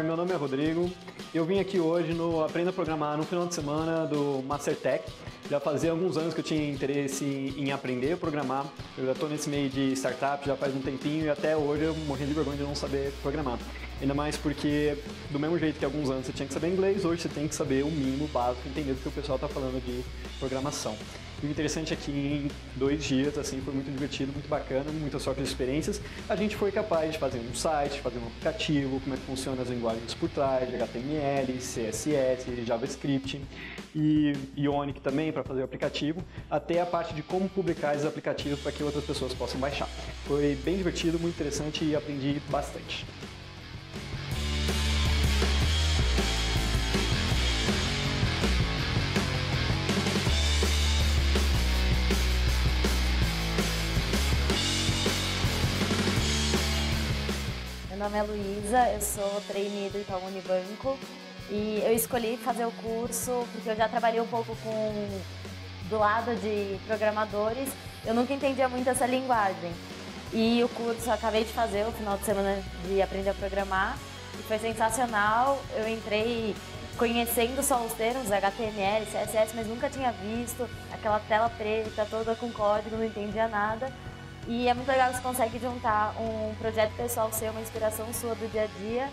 meu nome é Rodrigo. Eu vim aqui hoje no Aprenda a Programar no final de semana do Mastertech. Já fazia alguns anos que eu tinha interesse em aprender a programar. Eu já estou nesse meio de startup já faz um tempinho e até hoje eu morri de vergonha de não saber programar. Ainda mais porque, do mesmo jeito que alguns anos você tinha que saber inglês, hoje você tem que saber o mínimo básico, entender o que o pessoal está falando de programação. E o interessante é que em 2 dias, assim, foi muito divertido, muito bacana, muitas sorte de experiências. A gente foi capaz de fazer um site, fazer um aplicativo, como é que funciona as linguagens por trás, de HTML, CSS, JavaScript e Ionic também para fazer o aplicativo, até a parte de como publicar esses aplicativos para que outras pessoas possam baixar. Foi bem divertido, muito interessante e aprendi bastante. Meu nome é Luísa, eu sou trainee do Itaú Unibanco e eu escolhi fazer o curso porque eu já trabalhei um pouco do lado de programadores, eu nunca entendia muito essa linguagem. E o curso eu acabei de fazer o final de semana de aprender a programar e foi sensacional. Eu entrei conhecendo só os termos HTML, CSS, mas nunca tinha visto aquela tela preta toda com código, não entendia nada. E é muito legal que você consegue juntar um projeto pessoal seu, uma inspiração sua do dia a dia,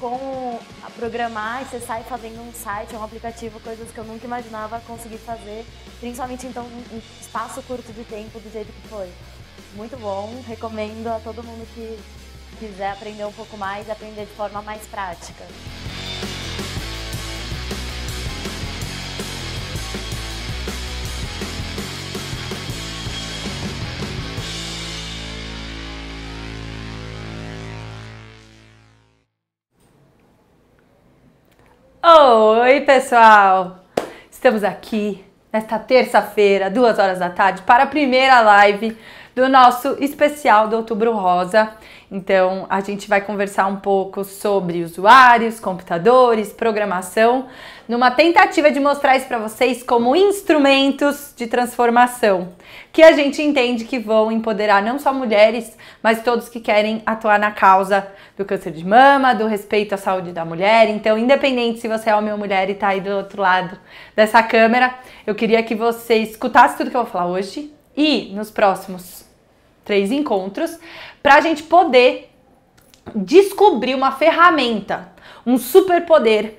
com a programar e você sai fazendo um site, um aplicativo, coisas que eu nunca imaginava conseguir fazer, principalmente então em espaço curto de tempo do jeito que foi. Muito bom, recomendo a todo mundo que quiser aprender um pouco mais, aprender de forma mais prática. Oi, pessoal! Estamos aqui nesta terça-feira, 2 horas da tarde, para a primeira live do nosso especial do Outubro Rosa. Então, a gente vai conversar um pouco sobre usuários, computadores, programação, numa tentativa de mostrar isso para vocês como instrumentos de transformação, que a gente entende que vão empoderar não só mulheres, mas todos que querem atuar na causa do câncer de mama, do respeito à saúde da mulher. Então, independente se você é homem ou mulher e está aí do outro lado dessa câmera, eu queria que você escutasse tudo que eu vou falar hoje e nos próximos 3 encontros, para a gente poder descobrir uma ferramenta, um superpoder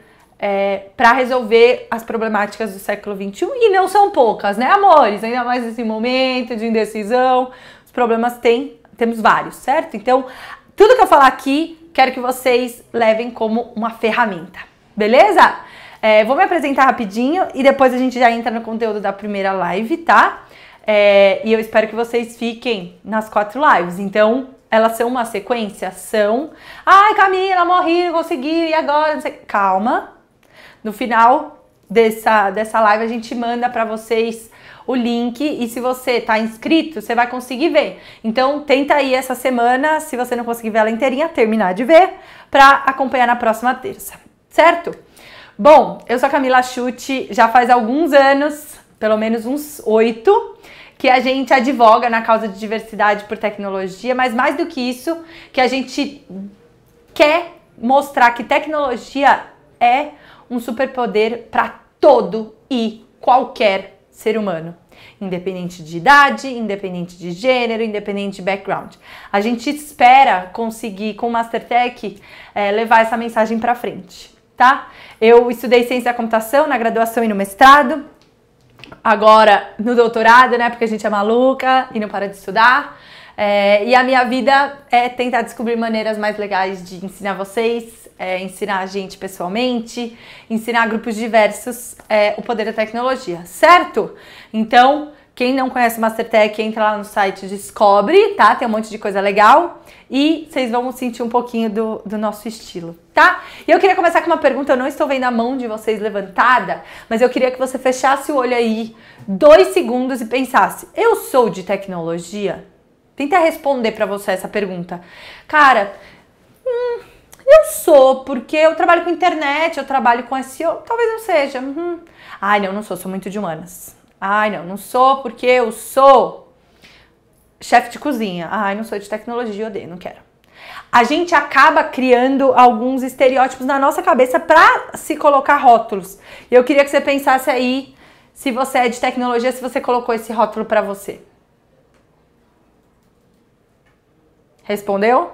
para resolver as problemáticas do século XXI, e não são poucas, né, amores? Ainda mais nesse momento de indecisão, os problemas temos vários, certo? Então, tudo que eu falar aqui, quero que vocês levem como uma ferramenta, beleza? Vou me apresentar rapidinho e depois a gente já entra no conteúdo da primeira live, tá? E eu espero que vocês fiquem nas 4 lives. Então, elas são uma sequência? São. Ai, Camila, morri, não consegui, e agora? Não sei. Calma. No final dessa live, a gente manda para vocês o link. E se você tá inscrito, você vai conseguir ver. Então, tenta aí essa semana, se você não conseguir ver ela inteirinha, terminar de ver, para acompanhar na próxima terça. Certo? Bom, eu sou a Camila Schutt, já faz alguns anos, pelo menos uns 8, que a gente advoga na causa de diversidade por tecnologia, mas mais do que isso, que a gente quer mostrar que tecnologia é um superpoder para todo e qualquer ser humano, independente de idade, independente de gênero, independente de background. A gente espera conseguir, com o Mastertech, levar essa mensagem para frente, tá? Eu estudei ciência da computação na graduação e no mestrado, agora no doutorado, né, porque a gente é maluca e não para de estudar, e a minha vida é tentar descobrir maneiras mais legais de ensinar vocês, ensinar a gente pessoalmente, ensinar grupos diversos o poder da tecnologia, certo? Então, quem não conhece o Mastertech, entra lá no site, descobre, tá? Tem um monte de coisa legal e vocês vão sentir um pouquinho do nosso estilo, tá? E eu queria começar com uma pergunta, eu não estou vendo a mão de vocês levantada, mas eu queria que você fechasse o olho aí 2 segundos e pensasse, eu sou de tecnologia? Tenta responder pra você essa pergunta. Cara, eu sou, porque eu trabalho com internet, eu trabalho com SEO, talvez não seja. Ai, não sou, sou muito de humanas. Ai, não sou porque eu sou chefe de cozinha. Ai, não sou de tecnologia, odeio, não quero. a gente acaba criando alguns estereótipos na nossa cabeça para se colocar rótulos. E eu queria que você pensasse aí, se você é de tecnologia, se você colocou esse rótulo para você. Respondeu?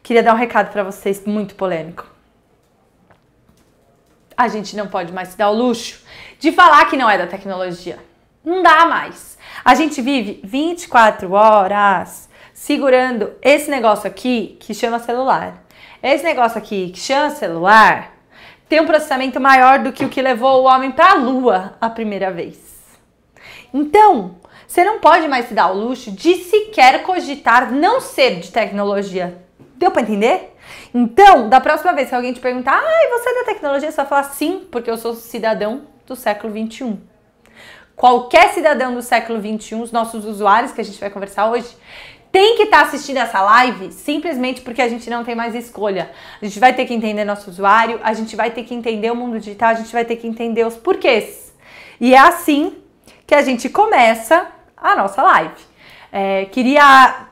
Queria dar um recado para vocês muito polêmico. A gente não pode mais se dar o luxo de falar que não é da tecnologia. Não dá mais. A gente vive 24 horas segurando esse negócio aqui que chama celular. Esse negócio aqui que chama celular tem um processamento maior do que o que levou o homem para a Lua a primeira vez. Então, você não pode mais se dar o luxo de sequer cogitar não ser de tecnologia. Deu para entender? Então, da próxima vez que alguém te perguntar, você é da tecnologia? Você vai falar sim, porque eu sou cidadão do século XXI. Qualquer cidadão do século XXI, os nossos usuários que a gente vai conversar hoje, tem que estar assistindo essa live simplesmente porque a gente não tem mais escolha. A gente vai ter que entender nosso usuário, a gente vai ter que entender o mundo digital, a gente vai ter que entender os porquês. E é assim que a gente começa a nossa live.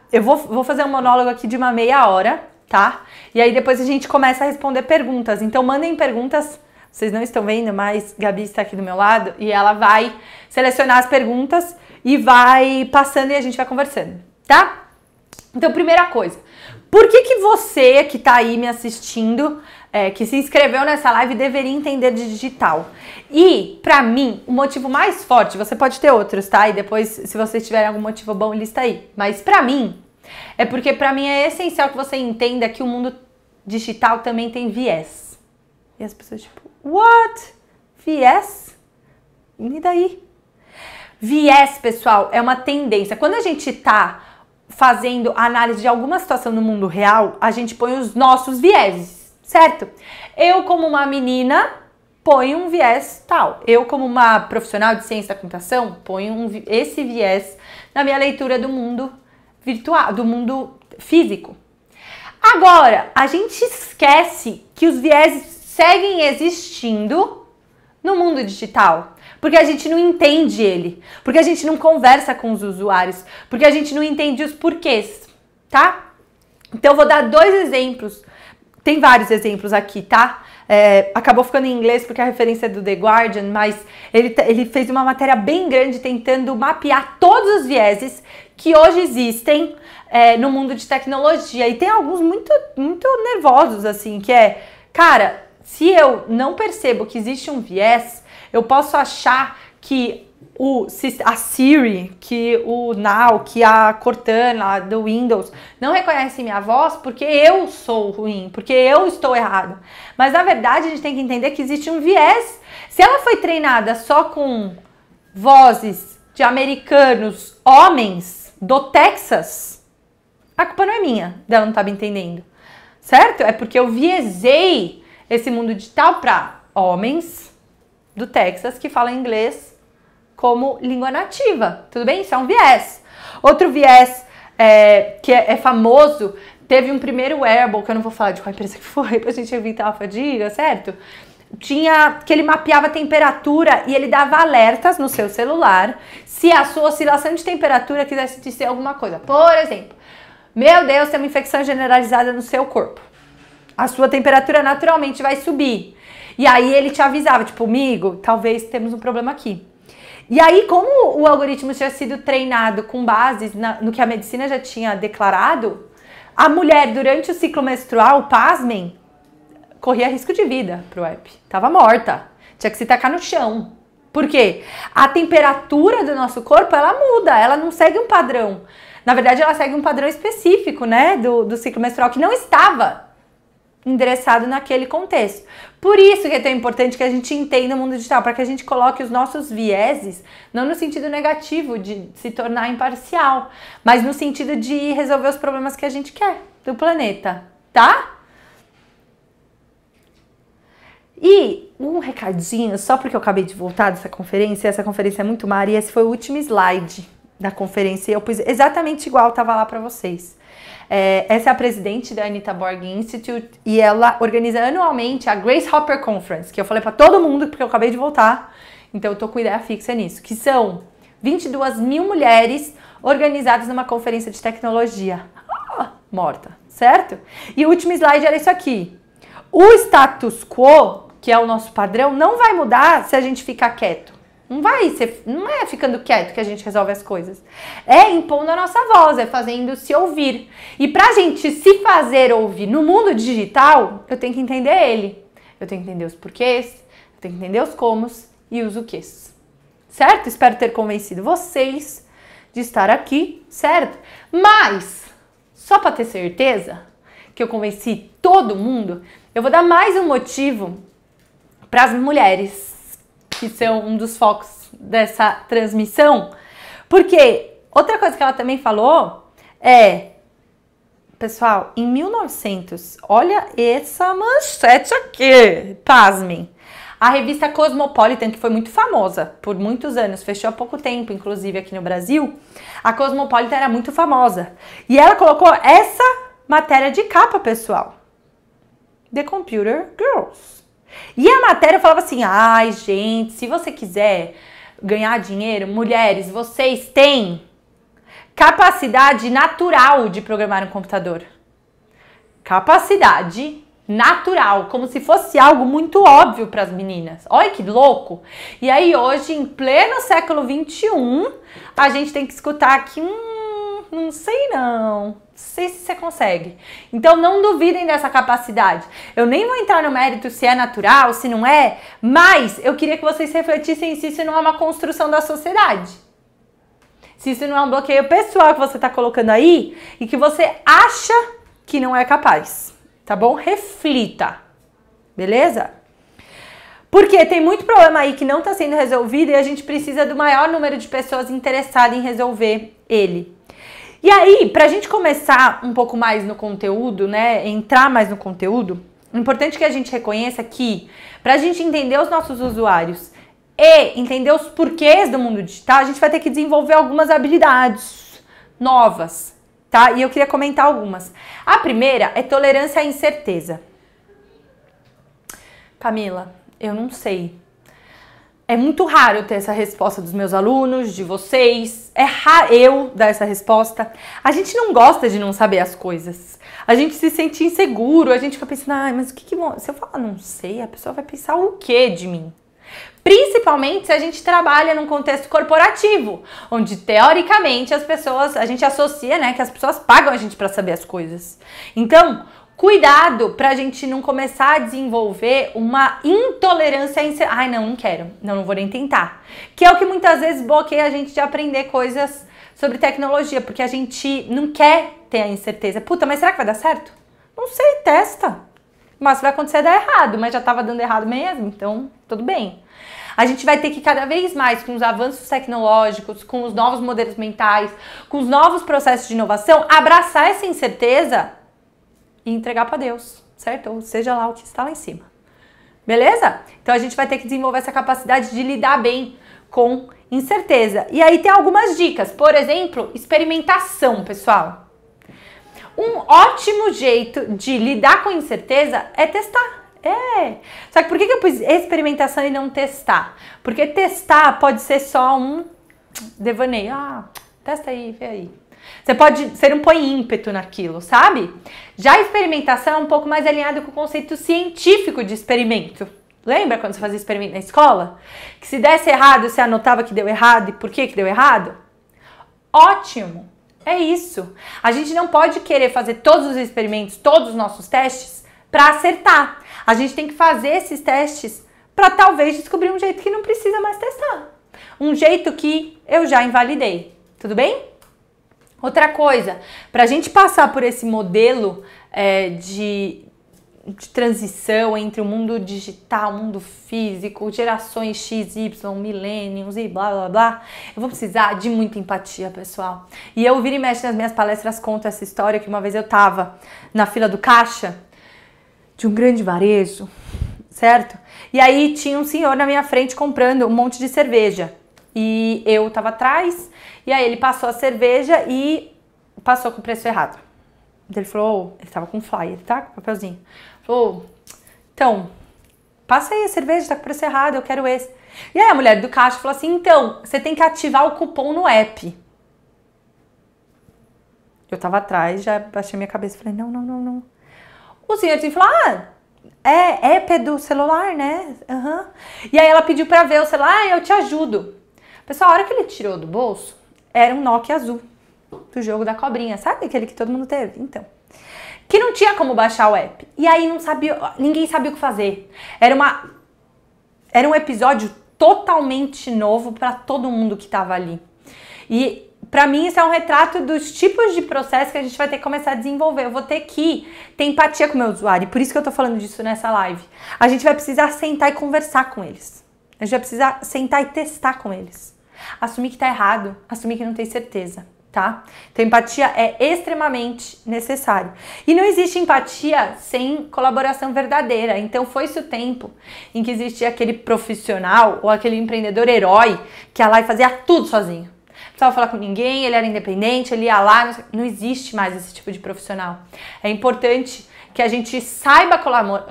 Eu vou fazer um monólogo aqui de uma meia hora, tá? E aí depois a gente começa a responder perguntas. Então mandem perguntas, vocês não estão vendo, mas Gabi está aqui do meu lado e ela vai selecionar as perguntas e vai passando e a gente vai conversando, tá? Então, primeira coisa, por que você que tá aí me assistindo, que se inscreveu nessa live, deveria entender de digital? E, pra mim, o motivo mais forte, você pode ter outros, tá? E depois, se vocês tiverem algum motivo bom, lista aí. Mas pra mim, é porque pra mim é essencial que você entenda que o mundo digital também tem viés. E as pessoas tipo, what? Viés? E daí? Viés, pessoal, é uma tendência. Quando a gente tá fazendo análise de alguma situação no mundo real, a gente põe os nossos vieses, certo? Eu, como uma menina, ponho um viés tal. Eu, como uma profissional de ciência da computação, ponho esse viés na minha leitura do mundo virtual, do mundo físico. Agora, a gente esquece que os vieses seguem existindo no mundo digital. Porque a gente não entende ele, porque a gente não conversa com os usuários, porque a gente não entende os porquês, tá? Então eu vou dar 2 exemplos, tem vários exemplos aqui, tá? Acabou ficando em inglês porque a referência é do The Guardian, mas ele fez uma matéria bem grande tentando mapear todos os vieses que hoje existem no mundo de tecnologia. E tem alguns muito, muito nervosos, assim, que cara, se eu não percebo que existe um viés, eu posso achar que a Siri, que o Now, que a Cortana do Windows não reconhece minha voz porque eu sou ruim, porque eu estou errado. Mas na verdade a gente tem que entender que existe um viés. Se ela foi treinada só com vozes de americanos, homens do Texas, a culpa não é minha dela não estar me entendendo, certo? É porque eu viesei esse mundo digital para homens do Texas que falam inglês como língua nativa, tudo bem? Isso é um viés. Outro viés que é famoso, teve um primeiro wearable, que eu não vou falar de qual empresa que foi, pra gente evitar a fadiga, certo? Que ele mapeava a temperatura e ele dava alertas no seu celular se a sua oscilação de temperatura quisesse dizer alguma coisa. Por exemplo, meu Deus, tem uma infecção generalizada no seu corpo. A sua temperatura naturalmente vai subir. E aí ele te avisava, tipo, amigo, talvez temos um problema aqui. E aí, como o algoritmo tinha sido treinado com bases no que a medicina já tinha declarado, a mulher, durante o ciclo menstrual, pasmem, corria risco de vida pro app. Tava morta. Tinha que se tacar no chão. Por quê? A temperatura do nosso corpo, ela muda, ela não segue um padrão. Na verdade, ela segue um padrão específico, né, do ciclo menstrual, que não estava endereçado naquele contexto. Por isso que é tão importante que a gente entenda o mundo digital, para que a gente coloque os nossos vieses, não no sentido negativo de se tornar imparcial, mas no sentido de resolver os problemas que a gente quer do planeta, tá? E um recadinho, só porque eu acabei de voltar dessa conferência, essa conferência é muito mara, e esse foi o último slide da conferência, e eu pus exatamente igual estava lá para vocês. Essa é a presidente da Anita Borg Institute e ela organiza anualmente a Grace Hopper Conference, que eu falei para todo mundo porque eu acabei de voltar, então eu tô com ideia fixa nisso, que são 22 mil mulheres organizadas numa conferência de tecnologia. morta, certo? E o último slide era isso aqui. O status quo, que é o nosso padrão, não vai mudar se a gente ficar quieto. Não é ficando quieto que a gente resolve as coisas. É impondo a nossa voz, é fazendo se ouvir. E pra gente se fazer ouvir no mundo digital, eu tenho que entender ele. Eu tenho que entender os porquês, eu tenho que entender os comos e os o quês. Certo? Espero ter convencido vocês de estar aqui, certo? Mas, só pra ter certeza que eu convenci todo mundo, eu vou dar mais um motivo para as mulheres, que são um dos focos dessa transmissão, porque outra coisa que ela também falou é, pessoal, em 1900, olha essa manchete aqui, pasmem, a revista Cosmopolitan, que foi muito famosa por muitos anos, fechou há pouco tempo, inclusive aqui no Brasil, a Cosmopolitan era muito famosa, e ela colocou essa matéria de capa, pessoal, The Computer Girls. E a matéria falava assim, ai gente, se você quiser ganhar dinheiro, mulheres, vocês têm capacidade natural de programar um computador. Capacidade natural, como se fosse algo muito óbvio para as meninas. Olha que louco! E aí hoje, em pleno século XXI, a gente tem que escutar que, não sei não sei se você consegue. Então não duvidem dessa capacidade. Eu nem vou entrar no mérito se é natural, se não é, mas eu queria que vocês refletissem se isso não é uma construção da sociedade. Se isso não é um bloqueio pessoal que você está colocando aí e que você acha que não é capaz, tá bom? Reflita, beleza? Porque tem muito problema aí que não está sendo resolvido e a gente precisa do maior número de pessoas interessadas em resolver ele. E aí, pra gente começar um pouco mais no conteúdo, né, entrar mais no conteúdo, é importante que a gente reconheça que, pra gente entender os nossos usuários e entender os porquês do mundo digital, a gente vai ter que desenvolver algumas habilidades novas, tá? E eu queria comentar algumas. A primeira é tolerância à incerteza. Camila, eu não sei. É muito raro eu ter essa resposta dos meus alunos, de vocês. É raro eu dar essa resposta. A gente não gosta de não saber as coisas. A gente se sente inseguro, a gente fica pensando, ai, mas o que se eu falar não sei, a pessoa vai pensar o quê de mim? Principalmente se a gente trabalha num contexto corporativo, onde teoricamente as pessoas, a gente associa, né, que as pessoas pagam a gente para saber as coisas. Então, cuidado pra gente não começar a desenvolver uma intolerância a ai, não quero, não vou nem tentar. Que é o que muitas vezes bloqueia a gente de aprender coisas sobre tecnologia, porque a gente não quer ter a incerteza. Puta, mas será que vai dar certo? Não sei, testa. Mas vai acontecer dar errado, mas já tava dando errado mesmo, então tudo bem. A gente vai ter que cada vez mais, com os avanços tecnológicos, com os novos modelos mentais, com os novos processos de inovação, abraçar essa incerteza e entregar para Deus, certo? Ou seja lá o que está lá em cima. Beleza? Então a gente vai ter que desenvolver essa capacidade de lidar bem com incerteza. E aí tem algumas dicas. Por exemplo, experimentação, pessoal. Um ótimo jeito de lidar com incerteza é testar. Só que por que eu pus experimentação e não testar? Porque testar pode ser só um devaneio. Testa aí, vê aí. Você pode ser um põe ímpeto naquilo, sabe? Já a experimentação é um pouco mais alinhado com o conceito científico de experimento. Lembra quando você fazia experimento na escola? Que se desse errado, você anotava que deu errado e por que deu errado? Ótimo! É isso. A gente não pode querer fazer todos os experimentos, todos os nossos testes para acertar. A gente tem que fazer esses testes para talvez descobrir um jeito que não precisa mais testar. Um jeito que eu já invalidei. Tudo bem? Outra coisa, para a gente passar por esse modelo de transição entre o mundo digital, o mundo físico, gerações X, Y, millennials e blá blá blá, eu vou precisar de muita empatia, pessoal. E eu viro e mexe nas minhas palestras, conto essa história que uma vez eu tava na fila do caixa de um grande varejo, certo? E aí tinha um senhor na minha frente comprando um monte de cerveja. E eu tava atrás, e aí ele passou a cerveja e passou com o preço errado. Ele falou, ele tava com flyer, tá? Com papelzinho. Falou, então, passa aí a cerveja, tá com o preço errado, eu quero esse. E aí a mulher do caixa falou assim, então, você tem que ativar o cupom no app. Eu tava atrás, já baixei minha cabeça e falei, não. O senhorzinho falou, é app do celular, né? Uhum. E aí ela pediu pra ver o celular, eu te ajudo. Pessoal, a hora que ele tirou do bolso, era um Nokia azul, do jogo da cobrinha, sabe? Aquele que todo mundo teve, então. Que não tinha como baixar o app. E aí ninguém sabia o que fazer. Era um episódio totalmente novo pra todo mundo que tava ali. E pra mim isso é um retrato dos tipos de processo que a gente vai ter que começar a desenvolver. Eu vou ter que ter empatia com o meu usuário. E por isso que eu tô falando disso nessa live. A gente vai precisar sentar e conversar com eles. A gente vai precisar sentar e testar com eles. Assumir que tá errado. Assumir que não tem certeza. Tá? Então, empatia é extremamente necessário. E não existe empatia sem colaboração verdadeira. Então, foi-se o tempo em que existia aquele profissional ou aquele empreendedor herói que ia lá e fazia tudo sozinho. Não precisava falar com ninguém, ele era independente, ele ia lá. Não existe mais esse tipo de profissional. É importante que a gente saiba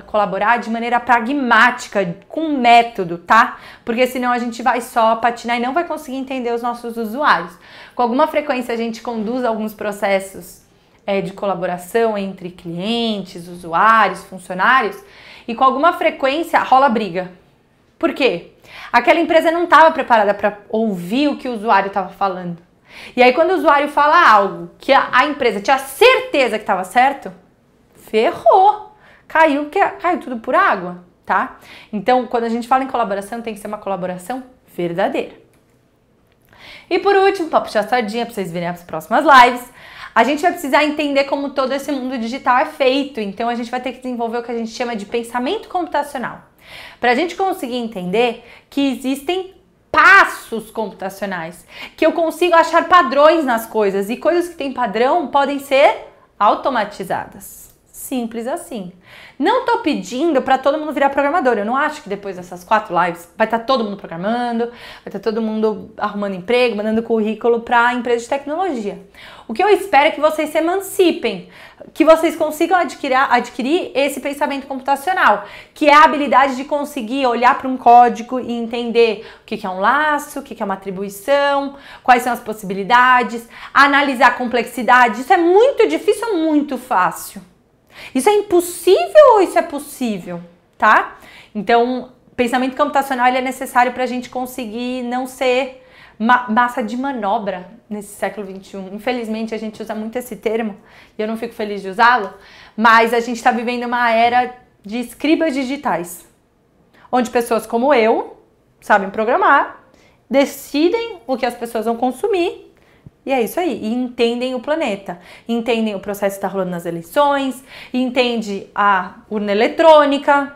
colaborar de maneira pragmática, com método, tá? Porque senão a gente vai só patinar e não vai conseguir entender os nossos usuários. Com alguma frequência a gente conduz alguns processos de colaboração entre clientes, usuários, funcionários, e com alguma frequência rola briga. Por quê? Aquela empresa não estava preparada para ouvir o que o usuário estava falando. E aí quando o usuário fala algo que a empresa tinha certeza que estava certo, ferrou, caiu tudo por água, tá? Então, quando a gente fala em colaboração, tem que ser uma colaboração verdadeira. E por último, para puxar a sardinha, para vocês verem as próximas lives, a gente vai precisar entender como todo esse mundo digital é feito. Então, a gente vai ter que desenvolver o que a gente chama de pensamento computacional. Para a gente conseguir entender que existem passos computacionais, que eu consigo achar padrões nas coisas, e coisas que têm padrão podem ser automatizadas. Simples assim. Não tô pedindo para todo mundo virar programador. Eu não acho que depois dessas 4 lives vai estar todo mundo programando, vai estar todo mundo arrumando emprego, mandando currículo para empresa de tecnologia. O que eu espero é que vocês se emancipem, que vocês consigam adquirir esse pensamento computacional, que é a habilidade de conseguir olhar para um código e entender o que é um laço, o que é uma atribuição, quais são as possibilidades, analisar a complexidade. Isso é muito difícil ou muito fácil? Isso é impossível ou isso é possível, tá? Então, pensamento computacional ele é necessário para a gente conseguir não ser massa de manobra nesse século XXI. Infelizmente, a gente usa muito esse termo e eu não fico feliz de usá-lo, mas a gente está vivendo uma era de escribas digitais, onde pessoas como eu sabem programar, decidem o que as pessoas vão consumir. E é isso aí, e entendem o planeta, entendem o processo que está rolando nas eleições, entende a urna eletrônica.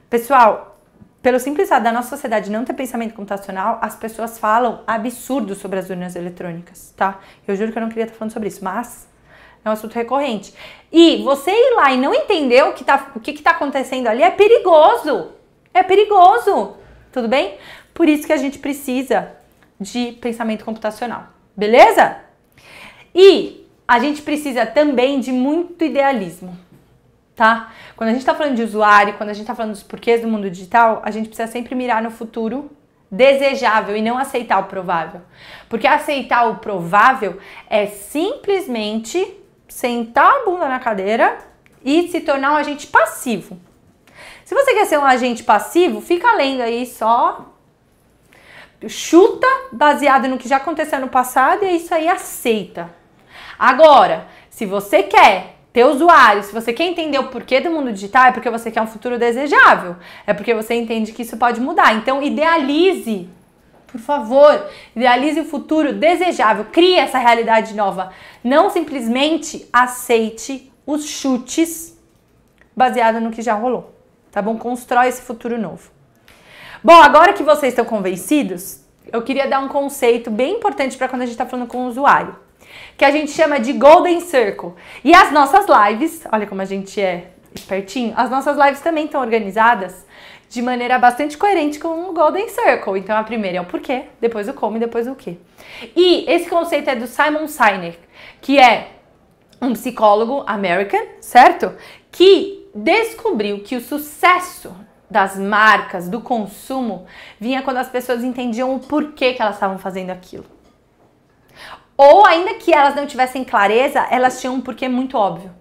Pessoal, pelo simples fato da nossa sociedade não ter pensamento computacional, as pessoas falam absurdos sobre as urnas eletrônicas, tá? Eu juro que eu não queria estar falando sobre isso, mas é um assunto recorrente. E você ir lá e não entender o que está acontecendo ali é perigoso, tudo bem? Por isso que a gente precisa de pensamento computacional. Beleza? E a gente precisa também de muito idealismo, tá? Quando a gente tá falando de usuário, quando a gente tá falando dos porquês do mundo digital, a gente precisa sempre mirar no futuro desejável e não aceitar o provável. Porque aceitar o provável é simplesmente sentar a bunda na cadeira e se tornar um agente passivo. Se você quer ser um agente passivo, fica lendo aí só... chuta baseado no que já aconteceu no passado e isso aí aceita. Agora, se você quer ter usuário, se você quer entender o porquê do mundo digital, é porque você quer um futuro desejável. É porque você entende que isso pode mudar. Então, idealize, por favor, idealize o futuro desejável. Crie essa realidade nova. Não simplesmente aceite os chutes baseado no que já rolou. Tá bom? Constrói esse futuro novo. Bom, agora que vocês estão convencidos, eu queria dar um conceito bem importante para quando a gente está falando com o usuário, que a gente chama de Golden Circle. E as nossas lives, olha como a gente é espertinho, as nossas lives também estão organizadas de maneira bastante coerente com o Golden Circle. Então a primeira é o porquê, depois o como e depois o quê. E esse conceito é do Simon Sinek, que é um psicólogo americano, certo? Que descobriu que o sucesso das marcas, do consumo, vinha quando as pessoas entendiam o porquê que elas estavam fazendo aquilo. Ou ainda que elas não tivessem clareza, elas tinham um porquê muito óbvio.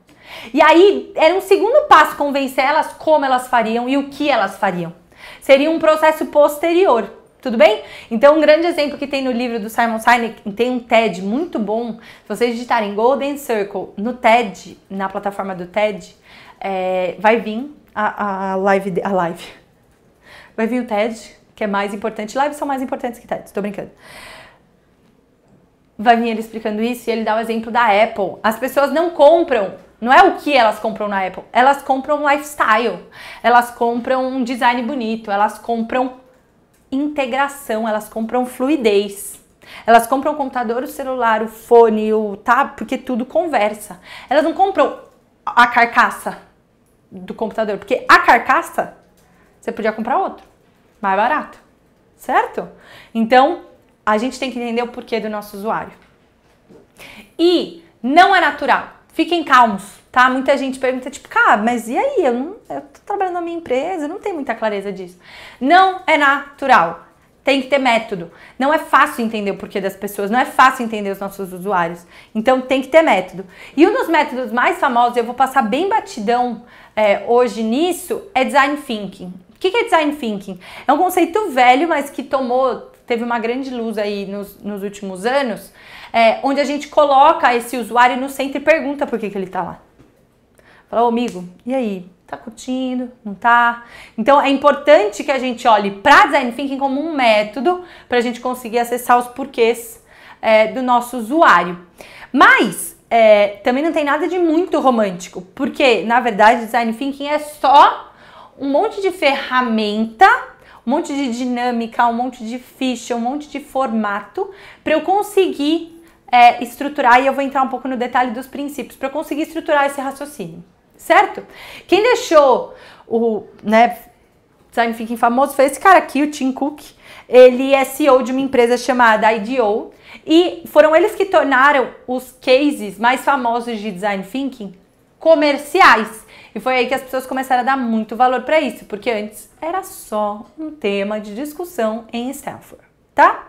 E aí era um segundo passo convencer elas como elas fariam e o que elas fariam. Seria um processo posterior, tudo bem? Então um grande exemplo que tem no livro do Simon Sinek, tem um TED muito bom. Se vocês digitarem Golden Circle no TED, na plataforma do TED, vai vir a live. Vai vir o TED, que é mais importante. Lives são mais importantes que TED, estou brincando. Vai vir ele explicando isso e ele dá o exemplo da Apple. As pessoas não compram, não é o que elas compram na Apple, elas compram lifestyle, elas compram um design bonito, elas compram integração, elas compram fluidez. Elas compram o computador, o celular, o fone, porque tudo conversa. Elas não compram a carcaça do computador, porque a carcaça você podia comprar outro, mais barato, certo? Então, a gente tem que entender o porquê do nosso usuário. E não é natural. Fiquem calmos, tá? Muita gente pergunta, tipo, cara, mas e aí? Eu tô trabalhando na minha empresa, eu não tenho muita clareza disso. Não é natural. Tem que ter método. Não é fácil entender o porquê das pessoas, não é fácil entender os nossos usuários. Então, tem que ter método. E um dos métodos mais famosos, eu vou passar bem batidão hoje nisso, é Design Thinking. O que é Design Thinking? É um conceito velho, mas que teve uma grande luz aí nos últimos anos, onde a gente coloca esse usuário no centro e pergunta por que ele tá lá. Fala, ô amigo, e aí? Tá curtindo? Não tá? Então é importante que a gente olhe para Design Thinking como um método para a gente conseguir acessar os porquês do nosso usuário. Mas também não tem nada de muito romântico, porque na verdade Design Thinking é só um monte de ferramenta, um monte de dinâmica, um monte de ficha, um monte de formato para eu conseguir estruturar, e eu vou entrar um pouco no detalhe dos princípios, para eu conseguir estruturar esse raciocínio, certo? Quem deixou o Design Thinking famoso foi esse cara aqui, o Tim Cook. Ele é CEO de uma empresa chamada IDEO e foram eles que tornaram os cases mais famosos de Design Thinking comerciais. E foi aí que as pessoas começaram a dar muito valor para isso, porque antes era só um tema de discussão em Stanford, tá?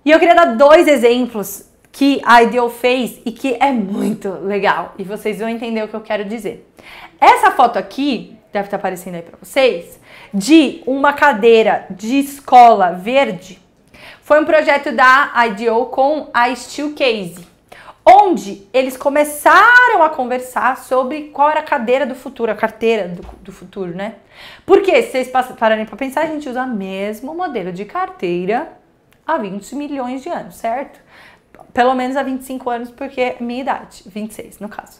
E eu queria dar 2 exemplos que a IDEO fez e que é muito legal. E vocês vão entender o que eu quero dizer. Essa foto aqui, deve estar aparecendo aí para vocês, de uma cadeira de escola verde, foi um projeto da IDEO com a Steelcase, onde eles começaram a conversar sobre qual era a cadeira do futuro, a carteira do futuro, né? Porque, se vocês pararem para pensar, a gente usa o mesmo modelo de carteira há 20 milhões de anos, certo? Pelo menos há 25 anos, porque é minha idade, 26 no caso,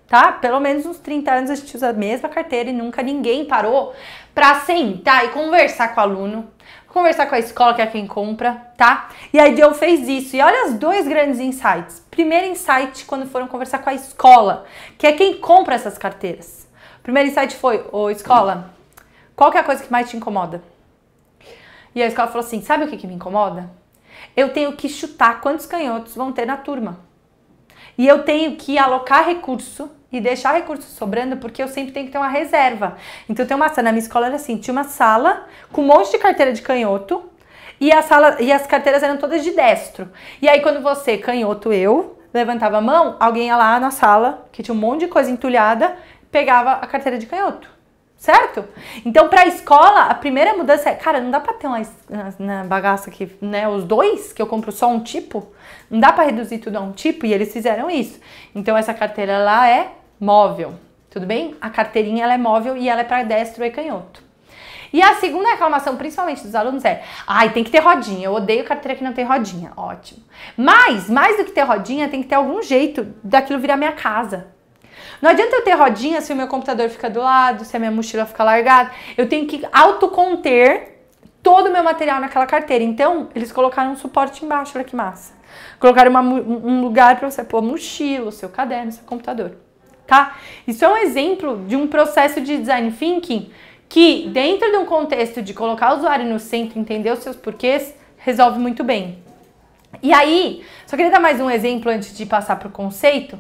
tá? Pelo menos uns 30 anos a gente usa a mesma carteira e nunca ninguém parou para sentar e conversar com o aluno, conversar com a escola, que é quem compra, tá? E a IDEO fez isso. E olha os 2 grandes insights. Primeiro insight, quando foram conversar com a escola, que é quem compra essas carteiras. O primeiro insight foi, ô escola, qual que é a coisa que mais te incomoda? E a escola falou assim, sabe o que me incomoda? Eu tenho que chutar quantos canhotos vão ter na turma. E eu tenho que alocar recurso e deixar recurso sobrando, porque eu sempre tenho que ter uma reserva. Então tem uma sala, na minha escola era assim, tinha uma sala com um monte de carteira de canhoto e as carteiras eram todas de destro. E aí quando você, canhoto, eu, levantava a mão, alguém ia lá na sala, que tinha um monte de coisa entulhada, pegava a carteira de canhoto. Certo? Então, para a escola, a primeira mudança é, cara, não dá para ter uma bagaça aqui, né? Os 2, que eu compro só um tipo, não dá para reduzir tudo a um tipo, e eles fizeram isso. Então, essa carteira, ela é móvel, tudo bem? A carteirinha, ela é móvel e ela é para destro e canhoto. E a segunda reclamação, principalmente dos alunos, é, tem que ter rodinha, eu odeio carteira que não tem rodinha, ótimo. Mas, mais do que ter rodinha, tem que ter algum jeito daquilo virar minha casa. Não adianta eu ter rodinha se o meu computador fica do lado, se a minha mochila fica largada. Eu tenho que autoconter todo o meu material naquela carteira. Então, eles colocaram um suporte embaixo, olha que massa. Colocaram um lugar para você pôr a mochila, o seu caderno, o seu computador, tá? Isso é um exemplo de um processo de Design Thinking que, dentro de um contexto de colocar o usuário no centro, entender os seus porquês, resolve muito bem. E aí, só queria dar mais um exemplo antes de passar para o conceito.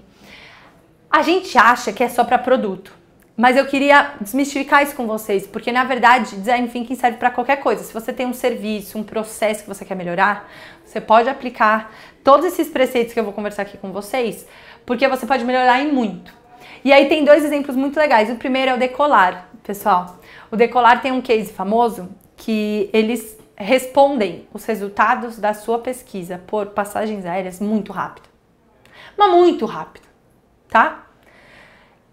A gente acha que é só para produto, mas eu queria desmistificar isso com vocês, porque na verdade Design Thinking serve para qualquer coisa. Se você tem um serviço, um processo que você quer melhorar, Você pode aplicar todos esses preceitos que eu vou conversar aqui com vocês, porque você pode melhorar em muito. E aí tem 2 exemplos muito legais. O primeiro é o Decolar, pessoal. O Decolar tem um case famoso que eles respondem os resultados da sua pesquisa por passagens aéreas muito rápido. Mas muito rápido, tá?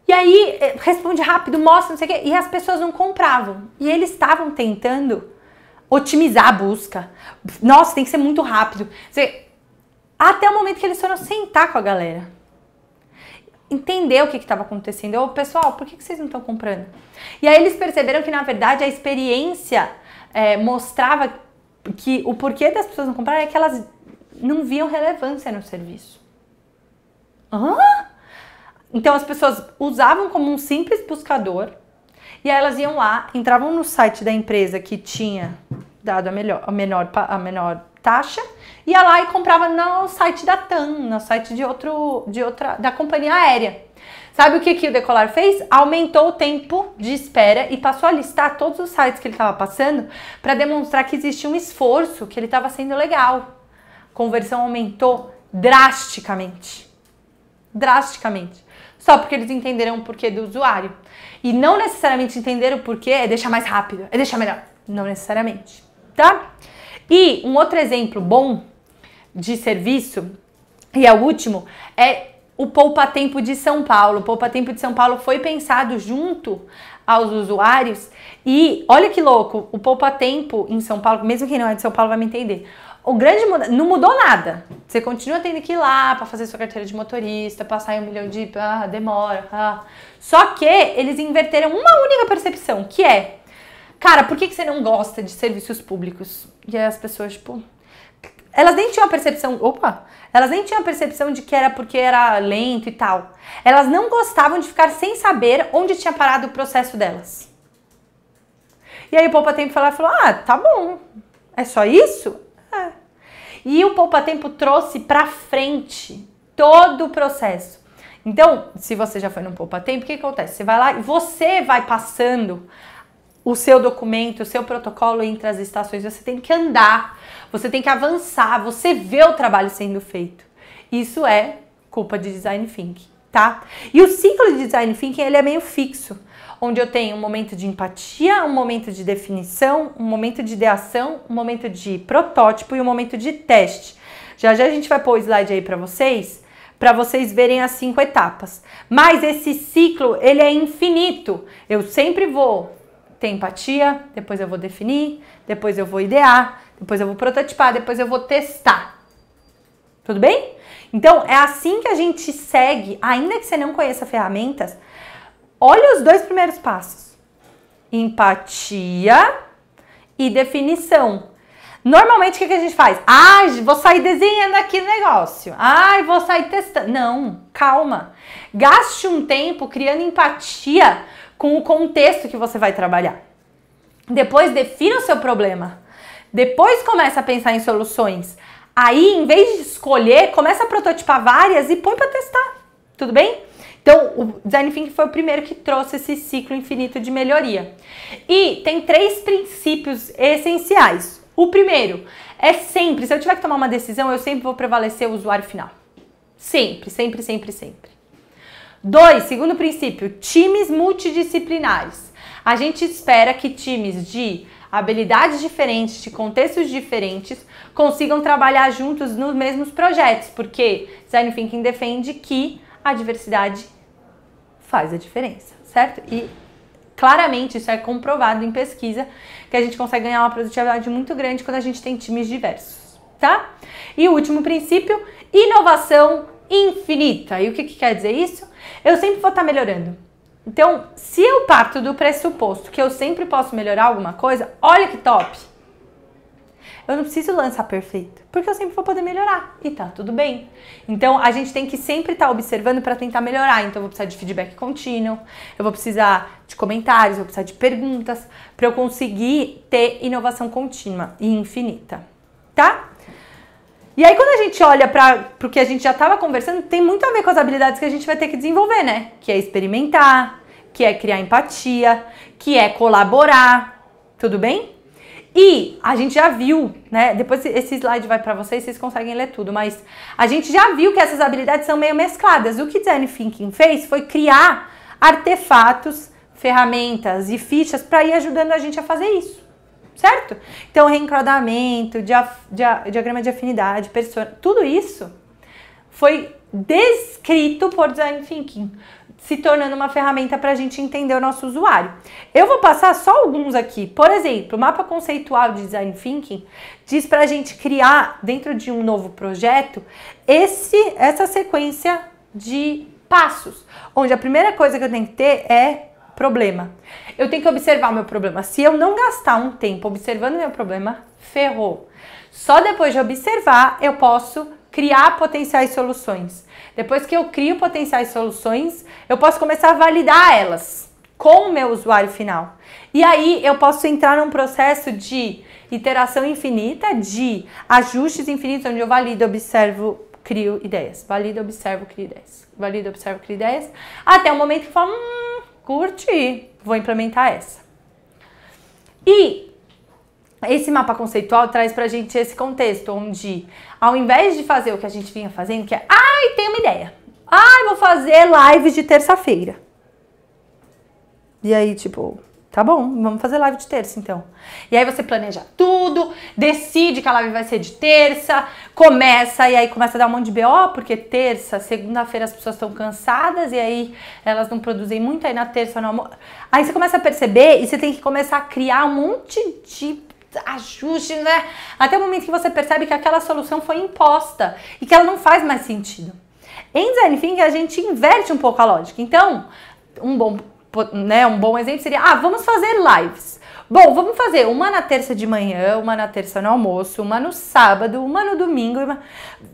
E aí, responde rápido, mostra, não sei o quê, e as pessoas não compravam. E eles estavam tentando otimizar a busca. Nossa, tem que ser muito rápido. Até o momento que eles foram sentar com a galera. Entender o que estava acontecendo. Ô, pessoal, por que vocês não estão comprando? E aí eles perceberam que, na verdade, a experiência mostrava que o porquê das pessoas não comprarem é que elas não viam relevância no serviço. Hã? Então as pessoas usavam como um simples buscador e aí elas iam lá, entravam no site da empresa que tinha dado a menor taxa, ia lá e comprava no site da TAM, no site da companhia aérea. Sabe o que o Decolar fez? Aumentou o tempo de espera e passou a listar todos os sites que ele estava passando para demonstrar que existia um esforço, que ele estava sendo legal. A conversão aumentou drasticamente. Drasticamente. Só porque eles entenderam o porquê do usuário. E não necessariamente entenderam o porquê é deixar mais rápido, é deixar melhor. Não necessariamente, tá? E um outro exemplo bom de serviço, e é o último, é o Poupa Tempo de São Paulo. O Poupa Tempo de São Paulo foi pensado junto aos usuários e olha que louco, o Poupa Tempo em São Paulo, mesmo quem não é de São Paulo vai me entender, não mudou nada. Você continua tendo que ir lá para fazer sua carteira de motorista, passar em 1 milhão de... demora. Só que eles inverteram uma única percepção, que é, cara, por que você não gosta de serviços públicos? E aí as pessoas, tipo... Elas nem tinham a percepção de que era porque era lento e tal. Elas não gostavam de ficar sem saber onde tinha parado o processo delas. E aí o Poupa Tempo falou, tá bom, é só isso? É. E o Poupa Tempo trouxe pra frente todo o processo. Então, se você já foi no Poupa Tempo, o que acontece? Você vai lá e você vai passando o seu documento, o seu protocolo entre as estações, você tem que andar, você tem que avançar, você vê o trabalho sendo feito. Isso é culpa de Design Thinking, tá? E o ciclo de Design Thinking, ele é meio fixo, onde eu tenho um momento de empatia, um momento de definição, um momento de ideação, um momento de protótipo e um momento de teste. Já a gente vai pôr o slide aí para vocês verem as 5 etapas. Mas esse ciclo, ele é infinito. Eu sempre vou ter empatia, depois eu vou definir, depois eu vou idear, depois eu vou prototipar, depois eu vou testar. Tudo bem? Então, é assim que a gente segue, ainda que você não conheça ferramentas, olha os 2 primeiros passos. Empatia e definição. Normalmente, o que a gente faz? Vou sair desenhando aqui no negócio. Vou sair testando. Não, calma. Gaste um tempo criando empatia com o contexto que você vai trabalhar. Depois defina o seu problema. Depois começa a pensar em soluções. Aí, em vez de escolher, começa a prototipar várias e põe para testar. Tudo bem? Então, o Design Thinking foi o primeiro que trouxe esse ciclo infinito de melhoria. E tem 3 princípios essenciais. O primeiro é sempre, se eu tiver que tomar uma decisão, eu sempre vou prevalecer o usuário final. Sempre, sempre, sempre, sempre. 2, segundo princípio, times multidisciplinares. A gente espera que times de habilidades diferentes, de contextos diferentes, consigam trabalhar juntos nos mesmos projetos, porque Design Thinking defende que a diversidade faz a diferença, certo? E claramente isso é comprovado em pesquisa, que a gente consegue ganhar uma produtividade muito grande quando a gente tem times diversos, tá? E o último princípio, inovação infinita. E o que quer dizer isso? Eu sempre vou estar melhorando. Então, se eu parto do pressuposto que eu sempre posso melhorar alguma coisa, olha que top! Eu não preciso lançar perfeito, porque eu sempre vou poder melhorar e tá tudo bem. Então, a gente tem que sempre estar observando para tentar melhorar. Então, eu vou precisar de feedback contínuo, eu vou precisar de comentários, eu vou precisar de perguntas para eu conseguir ter inovação contínua e infinita, tá? E aí, quando a gente olha para o que a gente já estava conversando, tem muito a ver com as habilidades que a gente vai ter que desenvolver, né? Que é experimentar, que é criar empatia, que é colaborar, tudo bem? E a gente já viu, né? Depois esse slide vai para vocês, vocês conseguem ler tudo, mas a gente já viu que essas habilidades são meio mescladas. O que Design Thinking fez foi criar artefatos, ferramentas e fichas para ir ajudando a gente a fazer isso, certo? Então, reenquadramento, diagrama de afinidade, persona, tudo isso foi descrito por Design Thinking, se tornando uma ferramenta para a gente entender o nosso usuário. Eu vou passar só alguns aqui. Por exemplo, o mapa conceitual de Design Thinking diz para a gente criar, dentro de um novo projeto, essa sequência de passos, onde a primeira coisa que eu tenho que ter é problema. Eu tenho que observar o meu problema. Se eu não gastar um tempo observando o meu problema, ferrou. Só depois de observar, eu posso criar potenciais soluções. Depois que eu crio potenciais soluções, eu posso começar a validar elas com o meu usuário final. E aí eu posso entrar num processo de iteração infinita, de ajustes infinitos, onde eu valido, observo, crio ideias. Valido, observo, crio ideias. Valido, observo, crio ideias. Até o momento que eu falo, curti, vou implementar essa. E esse mapa conceitual traz pra gente esse contexto, onde ao invés de fazer o que a gente vinha fazendo, que é, tem uma ideia. Vou fazer live de terça-feira. E aí, tipo, tá bom, vamos fazer live de terça, então. E aí você planeja tudo, decide que a live vai ser de terça, e aí começa a dar um monte de BO, porque terça, segunda-feira as pessoas estão cansadas, e aí elas não produzem muito, aí na terça não... Aí você começa a perceber, e você tem que começar a criar um monte de ajuste, né? Até o momento que você percebe que aquela solução foi imposta e que ela não faz mais sentido. Em Design Thinking a gente inverte um pouco a lógica. Então, um bom exemplo seria, vamos fazer lives. Bom, vamos fazer uma na terça de manhã, uma na terça no almoço, uma no sábado, uma no domingo.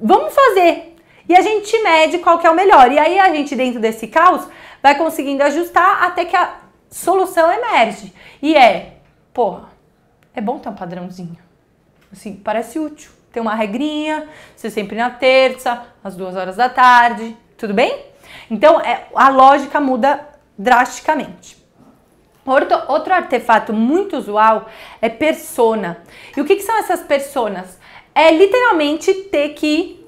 Vamos fazer. E a gente mede qual que é o melhor. E aí a gente, dentro desse caos, vai conseguindo ajustar até que a solução emerge. E é bom ter um padrãozinho. Assim, parece útil. Tem uma regrinha, ser sempre na terça, às 2 da tarde, tudo bem? Então, a lógica muda drasticamente. Outro artefato muito usual é persona. E o que são essas personas? É literalmente ter que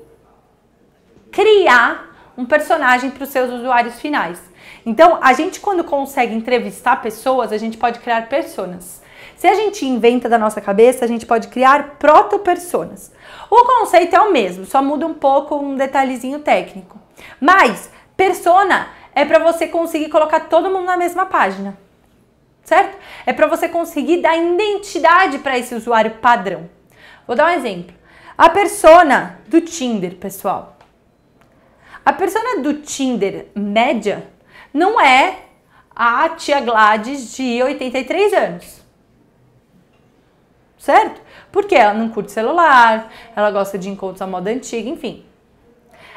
criar um personagem para os seus usuários finais. Então, a gente quando consegue entrevistar pessoas, a gente pode criar personas. Se a gente inventa da nossa cabeça, a gente pode criar proto-personas. O conceito é o mesmo, só muda um pouco um detalhezinho técnico. Mas persona é para você conseguir colocar todo mundo na mesma página, certo? É para você conseguir dar identidade para esse usuário padrão. Vou dar um exemplo. A persona do Tinder, pessoal. A persona do Tinder média não é a tia Gladys de 83 anos. Certo? Porque ela não curte celular, ela gosta de encontros à moda antiga, enfim.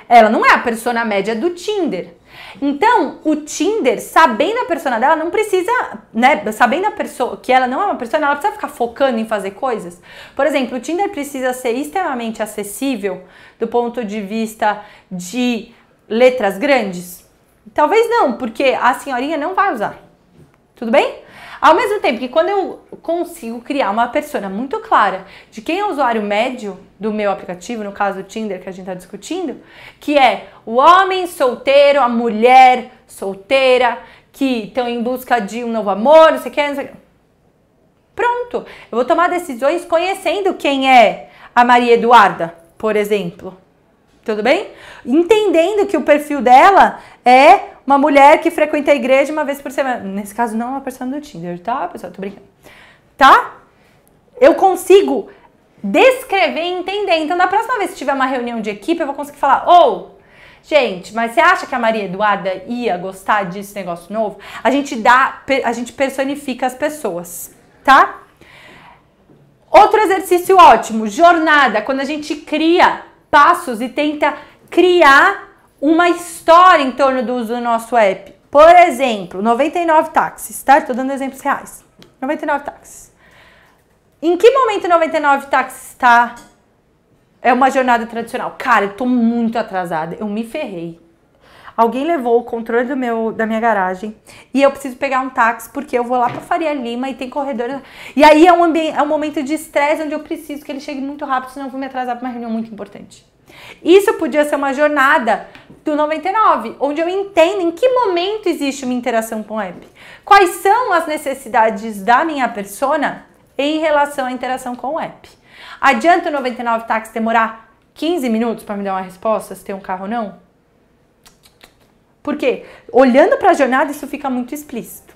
Ela não é a persona média do Tinder. Então, o Tinder, sabendo a persona dela, não precisa, né? Sabendo a pessoa que ela não é uma persona, ela precisa ficar focando em fazer coisas. Por exemplo, o Tinder precisa ser extremamente acessível do ponto de vista de letras grandes? Talvez não, porque a senhorinha não vai usar. Tudo bem? Ao mesmo tempo que quando eu consigo criar uma persona muito clara de quem é o usuário médio do meu aplicativo, no caso do Tinder que a gente está discutindo, que é o homem solteiro, a mulher solteira, que estão em busca de um novo amor, não sei o que, não sei o que. Pronto, eu vou tomar decisões conhecendo quem é a Maria Eduarda, por exemplo. Tudo bem? Entendendo que o perfil dela é uma mulher que frequenta a igreja uma vez por semana. Nesse caso, não é uma persona do Tinder, tá, pessoal? Tô brincando. Tá? Eu consigo descrever e entender. Então, da próxima vez que tiver uma reunião de equipe, eu vou conseguir falar, gente, mas você acha que a Maria Eduarda ia gostar desse negócio novo? A gente personifica as pessoas, tá? Outro exercício ótimo, jornada, quando a gente cria passos e tenta criar uma história em torno do uso do nosso app. Por exemplo, 99 táxis, tá? Estou dando exemplos reais. 99 táxis. Em que momento 99 táxis tá? É uma jornada tradicional. Cara, eu tô muito atrasada, eu me ferrei. alguém levou o controle da minha garagem e eu preciso pegar um táxi porque eu vou lá pra Faria Lima e tem corredor. E aí é um momento de estresse onde eu preciso que ele chegue muito rápido, senão eu vou me atrasar pra uma reunião muito importante. Isso podia ser uma jornada do 99, onde eu entendo em que momento existe uma interação com o app. Quais são as necessidades da minha persona em relação à interação com o app. Adianta o 99 táxi demorar 15 minutos para me dar uma resposta, se tem um carro ou não? Por quê? Olhando para a jornada, isso fica muito explícito.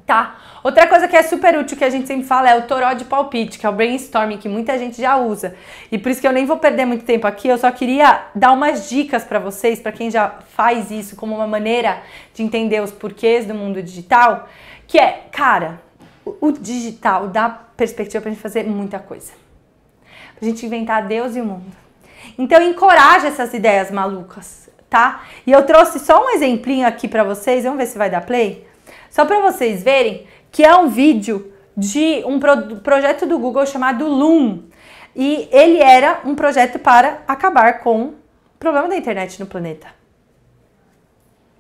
Tá? Outra coisa que é super útil, que a gente sempre fala, é o toró de palpite, que é o brainstorming, que muita gente já usa. E por isso que eu nem vou perder muito tempo aqui, eu só queria dar umas dicas para vocês, para quem já faz isso como uma maneira de entender os porquês do mundo digital, que é, cara, o digital dá perspectiva pra gente fazer muita coisa. Pra gente inventar Deus e o mundo. Então encoraja essas ideias malucas, tá? E eu trouxe só um exemplinho aqui pra vocês, vamos ver se vai dar play? Só pra vocês verem que é um vídeo de um projeto do Google chamado Loom. E ele era um projeto para acabar com o problema da internet no planeta.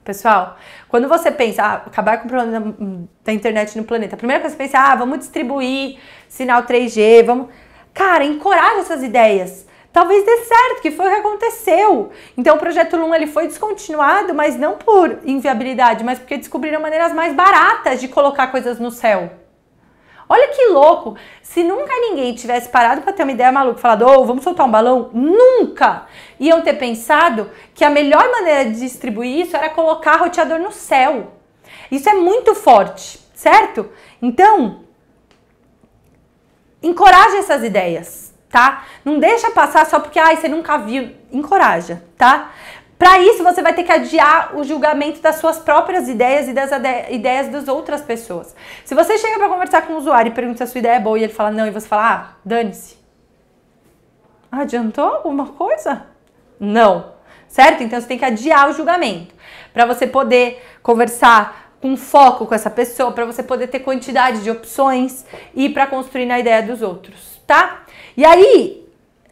Pessoal, quando você pensa, acabar com o problema da internet no planeta, a primeira coisa que você pensa, vamos distribuir sinal 3G, vamos... Cara, encoraja essas ideias. Talvez dê certo, que foi o que aconteceu. Então o projeto Loom ele foi descontinuado, mas não por inviabilidade, mas porque descobriram maneiras mais baratas de colocar coisas no céu. Olha que louco! Se nunca ninguém tivesse parado para ter uma ideia maluca, falado, vamos soltar um balão, nunca iam ter pensado que a melhor maneira de distribuir isso era colocar roteador no céu. Isso é muito forte, certo? Então, encoraja essas ideias, tá? Não deixa passar só porque você nunca viu. Encoraja, tá? Para isso, você vai ter que adiar o julgamento das suas próprias ideias e das ideias das outras pessoas. Se você chega para conversar com o usuário e pergunta se a sua ideia é boa e ele fala não, e você fala, dane-se. Adiantou alguma coisa? Não. Certo? Então, você tem que adiar o julgamento para você poder conversar com foco com essa pessoa, para você poder ter quantidade de opções e para construir na ideia dos outros, tá? E aí,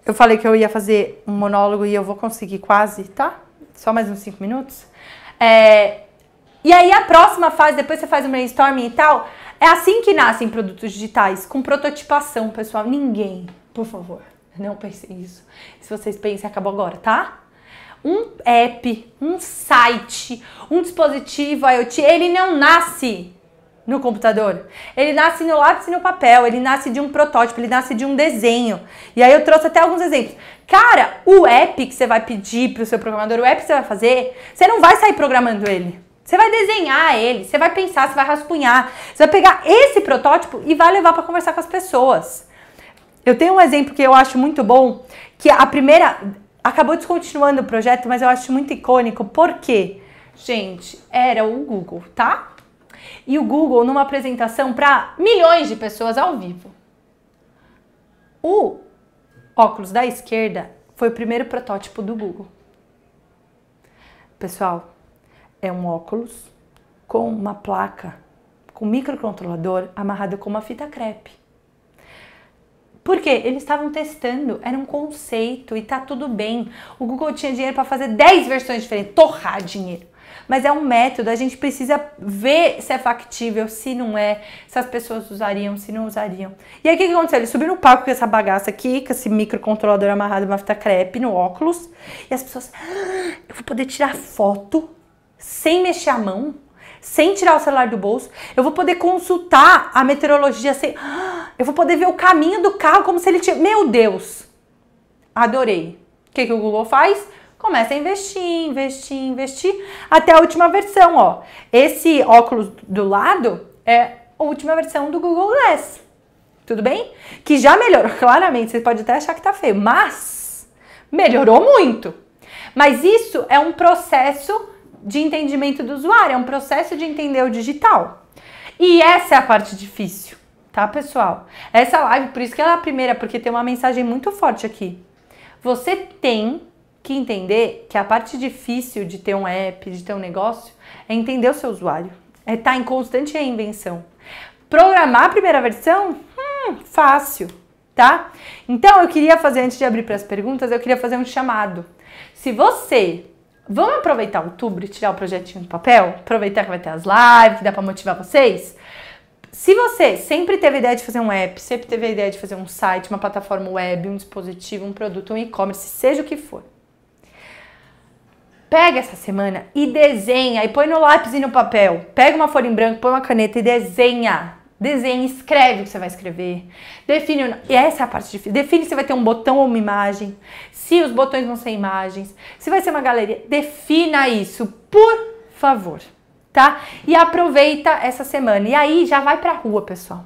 eu falei que eu ia fazer um monólogo e eu vou conseguir quase, tá? Só mais uns 5 minutos. E aí a próxima fase, depois você faz o brainstorming e tal, é assim que nascem produtos digitais, com prototipação, pessoal. Ninguém, por favor, não pensem nisso. Se vocês pensem, acabou agora, tá? Um app, um site, um dispositivo IoT, ele não nasce no computador. Ele nasce no lápis e no papel, ele nasce de um protótipo, ele nasce de um desenho. E aí eu trouxe até alguns exemplos. Cara, o app que você vai pedir para o seu programador, o app que você vai fazer, você não vai sair programando ele. Você vai desenhar ele, você vai pensar, você vai rascunhar. Você vai pegar esse protótipo e vai levar para conversar com as pessoas. Eu tenho um exemplo que eu acho muito bom, que a primeira... Acabou descontinuando o projeto, mas eu acho muito icônico. Por quê? Gente, era o Google, tá? E o Google numa apresentação para milhões de pessoas ao vivo. O óculos da esquerda foi o primeiro protótipo do Google. Pessoal, é um óculos com uma placa, com microcontrolador amarrado com uma fita crepe. Por quê? Eles estavam testando, era um conceito e tá tudo bem. O Google tinha dinheiro para fazer 10 versões diferentes, torrar dinheiro. Mas é um método, a gente precisa ver se é factível, se não é, se as pessoas usariam, se não usariam. E aí o que aconteceu? Ele subiu no palco com essa bagaça aqui, com esse microcontrolador amarrado numa fita crepe no óculos, e as pessoas, eu vou poder tirar foto sem mexer a mão, sem tirar o celular do bolso, eu vou poder consultar a meteorologia sem... Eu vou poder ver o caminho do carro como se ele tinha... Meu Deus! Adorei. O que o Google faz? Começa a investir, até a última versão, ó. Esse óculos do lado é a última versão do Google Glass. Tudo bem? Que já melhorou, claramente, você pode até achar que tá feio, mas melhorou muito. Mas isso é um processo de entendimento do usuário, é um processo de entender o digital. E essa é a parte difícil, tá, pessoal? Essa live, por isso que ela é a primeira, porque tem uma mensagem muito forte aqui. Você tem que entender que a parte difícil de ter um app, de ter um negócio, é entender o seu usuário. É estar em constante reinvenção. Programar a primeira versão? Fácil, tá? Então, eu queria fazer, antes de abrir para as perguntas, eu queria fazer um chamado. Se você Vamos aproveitar outubro e tirar o projetinho do papel? Aproveitar que vai ter as lives, que dá pra motivar vocês? Se você sempre teve a ideia de fazer um app, sempre teve a ideia de fazer um site, uma plataforma web, um dispositivo, um produto, um e-commerce, seja o que for, pega essa semana e desenha, e põe no lápis e no papel. Pega uma folha em branco, põe uma caneta e desenha. Desenha, escreve o que você vai escrever. Define, e essa é a parte difícil. Define se vai ter um botão ou uma imagem. Se os botões vão ser imagens. Se vai ser uma galeria. Defina isso, por favor. Tá? E aproveita essa semana. E aí já vai pra rua, pessoal.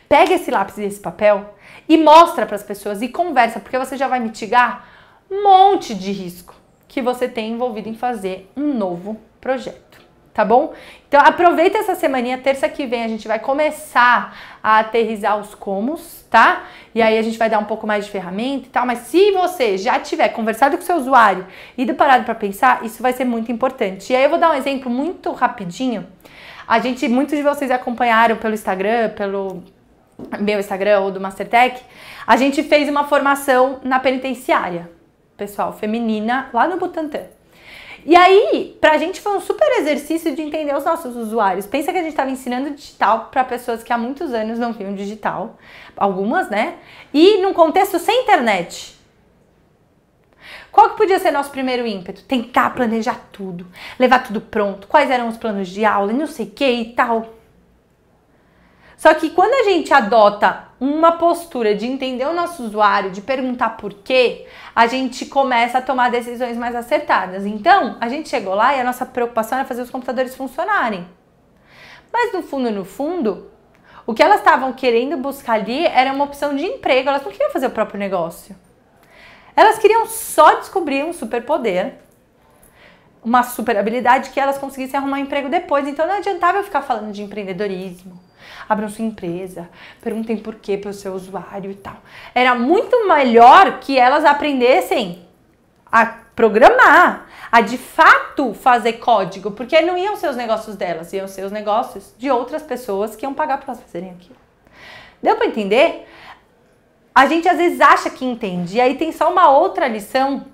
Pega esse lápis e esse papel e mostra para as pessoas e conversa, porque você já vai mitigar um monte de risco que você tem envolvido em fazer um novo projeto, tá bom? Então aproveita essa semaninha, terça que vem a gente vai começar a aterrissar os comos, tá? E aí a gente vai dar um pouco mais de ferramenta e tal, mas se você já tiver conversado com o seu usuário e ido parado para pensar, isso vai ser muito importante. E aí eu vou dar um exemplo muito rapidinho. Muitos de vocês acompanharam pelo Instagram, pelo meu Instagram ou do Mastertech, a gente fez uma formação na penitenciária, pessoal, feminina, lá no Butantã. E aí, pra gente foi um super exercício de entender os nossos usuários. Pensa que a gente estava ensinando digital para pessoas que há muitos anos não viam digital, algumas, né? E num contexto sem internet. Qual que podia ser nosso primeiro ímpeto? Tentar planejar tudo, levar tudo pronto, quais eram os planos de aula e não sei o que e tal. Só que quando a gente adota uma postura de entender o nosso usuário, de perguntar por quê, a gente começa a tomar decisões mais acertadas. Então, a gente chegou lá e a nossa preocupação era fazer os computadores funcionarem. Mas no fundo, o que elas estavam querendo buscar ali era uma opção de emprego, elas não queriam fazer o próprio negócio. Elas queriam só descobrir um superpoder, uma super habilidade que elas conseguissem arrumar um emprego depois. Então não adiantava eu ficar falando de empreendedorismo. Abram sua empresa, perguntem por quê para o seu usuário e tal. Era muito melhor que elas aprendessem a programar, a de fato fazer código, porque não iam ser os negócios delas, iam ser os negócios de outras pessoas que iam pagar para elas fazerem aquilo. Deu para entender? A gente às vezes acha que entende, e aí tem só uma outra lição,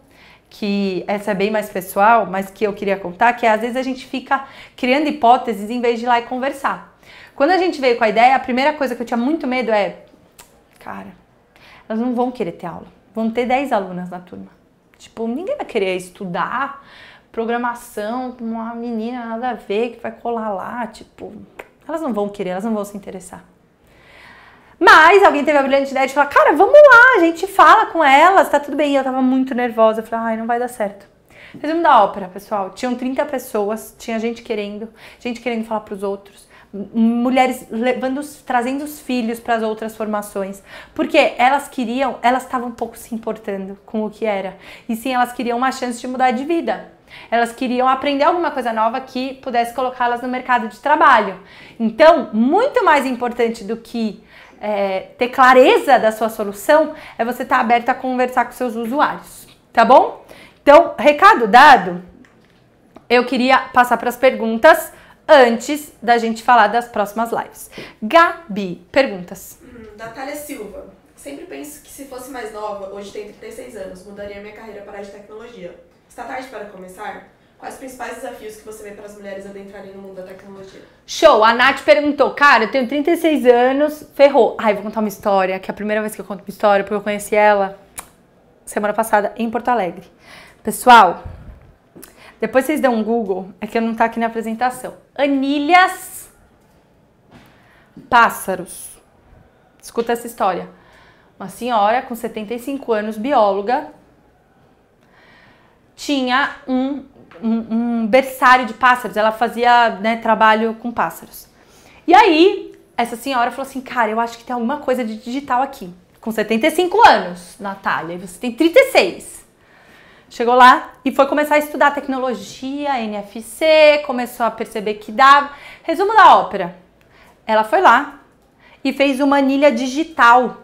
que essa é bem mais pessoal, mas que eu queria contar, que é às vezes a gente fica criando hipóteses em vez de ir lá e conversar. Quando a gente veio com a ideia, a primeira coisa que eu tinha muito medo é, cara, elas não vão querer ter aula. Vão ter 10 alunas na turma. Tipo, ninguém vai querer estudar programação com uma menina nada a ver que vai colar lá. Tipo, elas não vão querer, elas não vão se interessar. Mas alguém teve a brilhante ideia de falar, cara, vamos lá, a gente fala com elas, tá tudo bem. E eu tava muito nervosa, eu falei, ai, não vai dar certo. Resumo da ópera, pessoal. Tinham 30 pessoas, tinha gente querendo falar pros outros. Mulheres trazendo os filhos para as outras formações, porque elas estavam um pouco se importando com o que era, e sim, elas queriam uma chance de mudar de vida, elas queriam aprender alguma coisa nova que pudesse colocá-las no mercado de trabalho. Então, muito mais importante do que ter clareza da sua solução, é você estar aberto a conversar com seus usuários, tá bom? Então, recado dado, eu queria passar para as perguntas antes da gente falar das próximas lives. Gabi, perguntas. Natália Silva. Sempre penso que se fosse mais nova, hoje tenho 36 anos, mudaria minha carreira para a área de tecnologia. Está tarde para começar? Quais os principais desafios que você vê para as mulheres adentrarem no mundo da tecnologia? Show! A Nath perguntou, cara, eu tenho 36 anos, ferrou. Ai, vou contar uma história, que é a primeira vez que eu conto uma história, porque eu conheci ela semana passada em Porto Alegre. Pessoal, depois vocês dão um Google, é que eu não tá aqui na apresentação. Anilhas Pássaros. Escuta essa história. Uma senhora com 75 anos, bióloga, tinha um berçário de pássaros. Ela fazia, né, trabalho com pássaros. E aí, essa senhora falou assim, cara, eu acho que tem alguma coisa de digital aqui. Com 75 anos, Natália, e você tem 36. Chegou lá e foi começar a estudar tecnologia, NFC, começou a perceber que dava. Resumo da ópera. Ela foi lá e fez uma anilha digital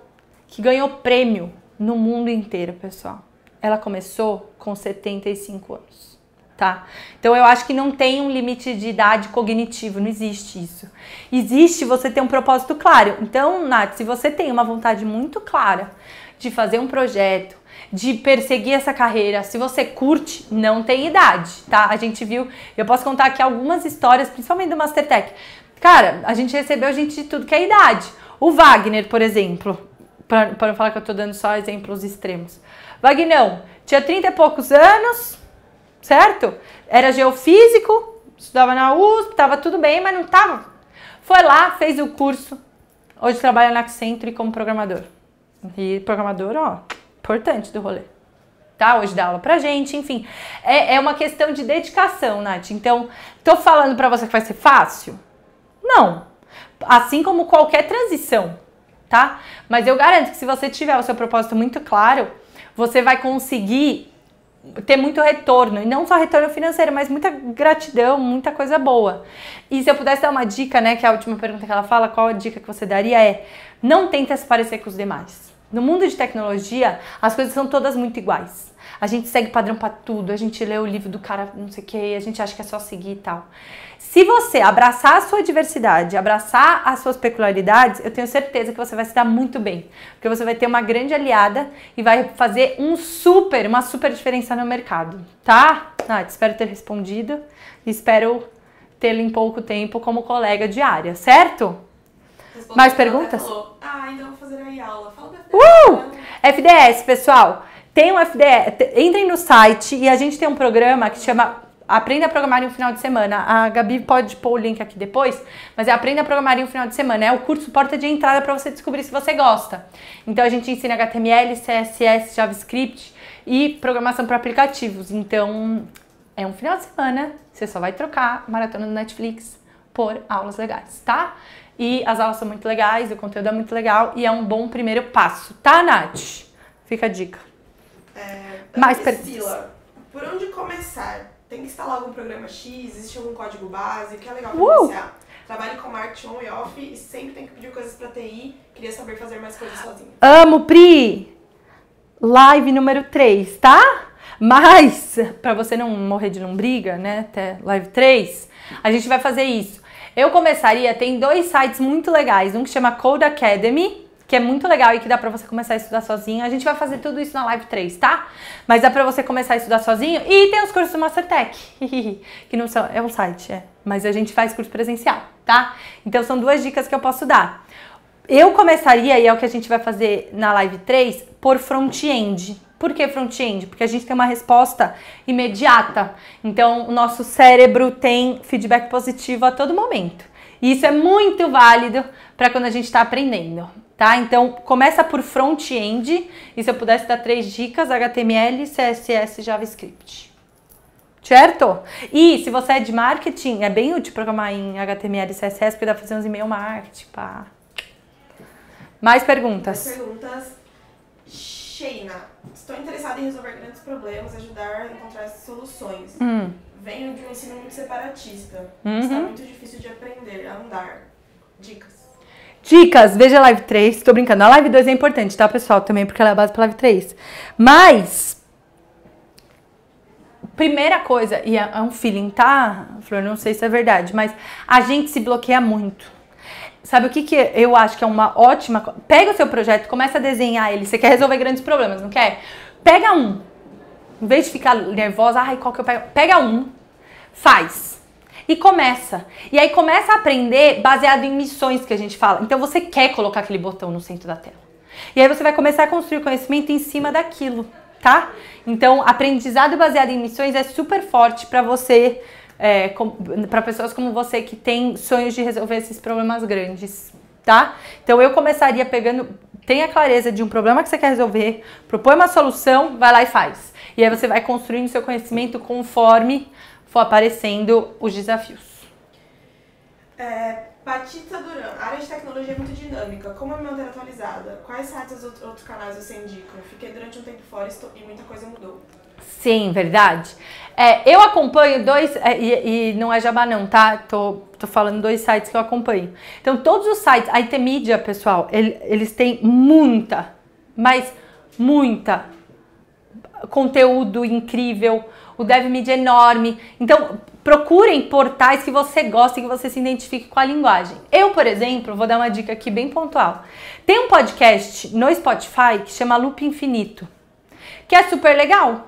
que ganhou prêmio no mundo inteiro, pessoal. Ela começou com 75 anos, tá? Então eu acho que não tem um limite de idade cognitivo, não existe isso. Existe você ter um propósito claro. Então, Nath, se você tem uma vontade muito clara de fazer um projeto, de perseguir essa carreira, se você curte, não tem idade, tá? A gente viu, eu posso contar aqui algumas histórias, principalmente do Mastertech. Cara, a gente recebeu gente de tudo que é idade. O Wagner, por exemplo, para não falar que eu tô dando só exemplos extremos. Wagnão, tinha 30 e poucos anos, certo? Era geofísico, estudava na USP, tava tudo bem, mas não tava. Foi lá, fez o curso, hoje trabalha na Accenture como programador. E programador, ó, importante do rolê. Tá? Hoje dá aula pra gente, enfim. É uma questão de dedicação, Nath. Então, tô falando pra você que vai ser fácil? Não. Assim como qualquer transição, tá? Mas eu garanto que se você tiver o seu propósito muito claro, você vai conseguir ter muito retorno. E não só retorno financeiro, mas muita gratidão, muita coisa boa. E se eu pudesse dar uma dica, né, que é a última pergunta que ela fala, qual a dica que você daria é: não tenta se parecer com os demais. No mundo de tecnologia, as coisas são todas muito iguais. A gente segue padrão pra tudo, a gente lê o livro do cara não sei o que, a gente acha que é só seguir e tal. Se você abraçar a sua diversidade, abraçar as suas peculiaridades, eu tenho certeza que você vai se dar muito bem. Porque você vai ter uma grande aliada e vai fazer uma super diferença no mercado. Tá? Nath, espero ter respondido e espero tê-lo em pouco tempo como colega de área, certo? Mais perguntas? Ainda vou fazer aí aula. Fala da FDS, pessoal. Tem um FDS, entrem no site e a gente tem um programa que chama Aprenda a Programar em um Final de Semana. A Gabi pode pôr o link aqui depois, mas é Aprenda a Programar em um Final de Semana. É o curso porta de entrada para você descobrir se você gosta. Então a gente ensina HTML, CSS, JavaScript e programação para aplicativos. Então é um final de semana, você só vai trocar maratona do Netflix por aulas legais, tá? E as aulas são muito legais, o conteúdo é muito legal e é um bom primeiro passo, tá, Nath? Fica a dica. Mais Priscila, por onde começar? Tem que instalar algum programa X? Existe algum código base? O que é legal para iniciar? Trabalho com marketing on e off e sempre tem que pedir coisas para TI. Queria saber fazer mais coisas sozinho. Amo, Pri! Live número 3, tá? Mas, para você não morrer de lombriga, né, até live 3, a gente vai fazer isso. Eu começaria, tem 2 sites muito legais, um que chama Code Academy, que é muito legal e que dá pra você começar a estudar sozinho. A gente vai fazer tudo isso na live 3, tá? Mas dá pra você começar a estudar sozinho. E tem os cursos do Mastertech, que não são, é um site, mas a gente faz curso presencial, tá? Então são 2 dicas que eu posso dar. Eu começaria, e é o que a gente vai fazer na live 3, por front-end. Por que front-end? Porque a gente tem uma resposta imediata. Então, o nosso cérebro tem feedback positivo a todo momento. E isso é muito válido para quando a gente está aprendendo, tá? Então, começa por front-end. E se eu pudesse dar 3 dicas, HTML, CSS, JavaScript. Certo? E se você é de marketing, é bem útil programar em HTML e CSS, porque dá pra fazer uns e-mail marketing, pá. Mais perguntas? Mais perguntas. Sheina, estou interessada em resolver grandes problemas, ajudar a encontrar soluções. Venho de um ensino muito separatista. Está muito difícil de aprender a andar. Dicas. Dicas, veja a live 3, tô brincando. A live 2 é importante, tá, pessoal? Também porque ela é a base pra live 3. Mas, primeira coisa, e é um feeling, tá, Flor? Não sei se é verdade, mas a gente se bloqueia muito. Sabe o que eu acho que é uma ótima... Pega o seu projeto, começa a desenhar ele. Você quer resolver grandes problemas, não quer? Pega um. Em vez de ficar nervosa, ai, qual que eu pego? Pega um, faz. E começa. E aí começa a aprender baseado em missões que a gente fala. Então você quer colocar aquele botão no centro da tela. E aí você vai começar a construir conhecimento em cima daquilo, tá? Então, aprendizado baseado em missões é super forte para você... para pessoas como você que tem sonhos de resolver esses problemas grandes, tá? Então eu começaria pegando, tenha clareza de um problema que você quer resolver, propõe uma solução, vai lá e faz. E aí você vai construindo seu conhecimento conforme for aparecendo os desafios. Patita Duran, a área de tecnologia é muito dinâmica, como me manter atualizada? Quais sites ou outros canais você indica? Fiquei durante um tempo fora e muita coisa mudou. Sim, verdade. Eu acompanho 2, e não é jabá não, tá? Tô falando 2 sites que eu acompanho. Então, todos os sites, a IT Media, pessoal, eles têm muita, mas muita conteúdo incrível. O Dev Media é enorme. Então, procurem portais que você gosta e que você se identifique com a linguagem. Eu, por exemplo, vou dar uma dica aqui bem pontual. Tem um podcast no Spotify que chama Loop Infinito, que é super legal.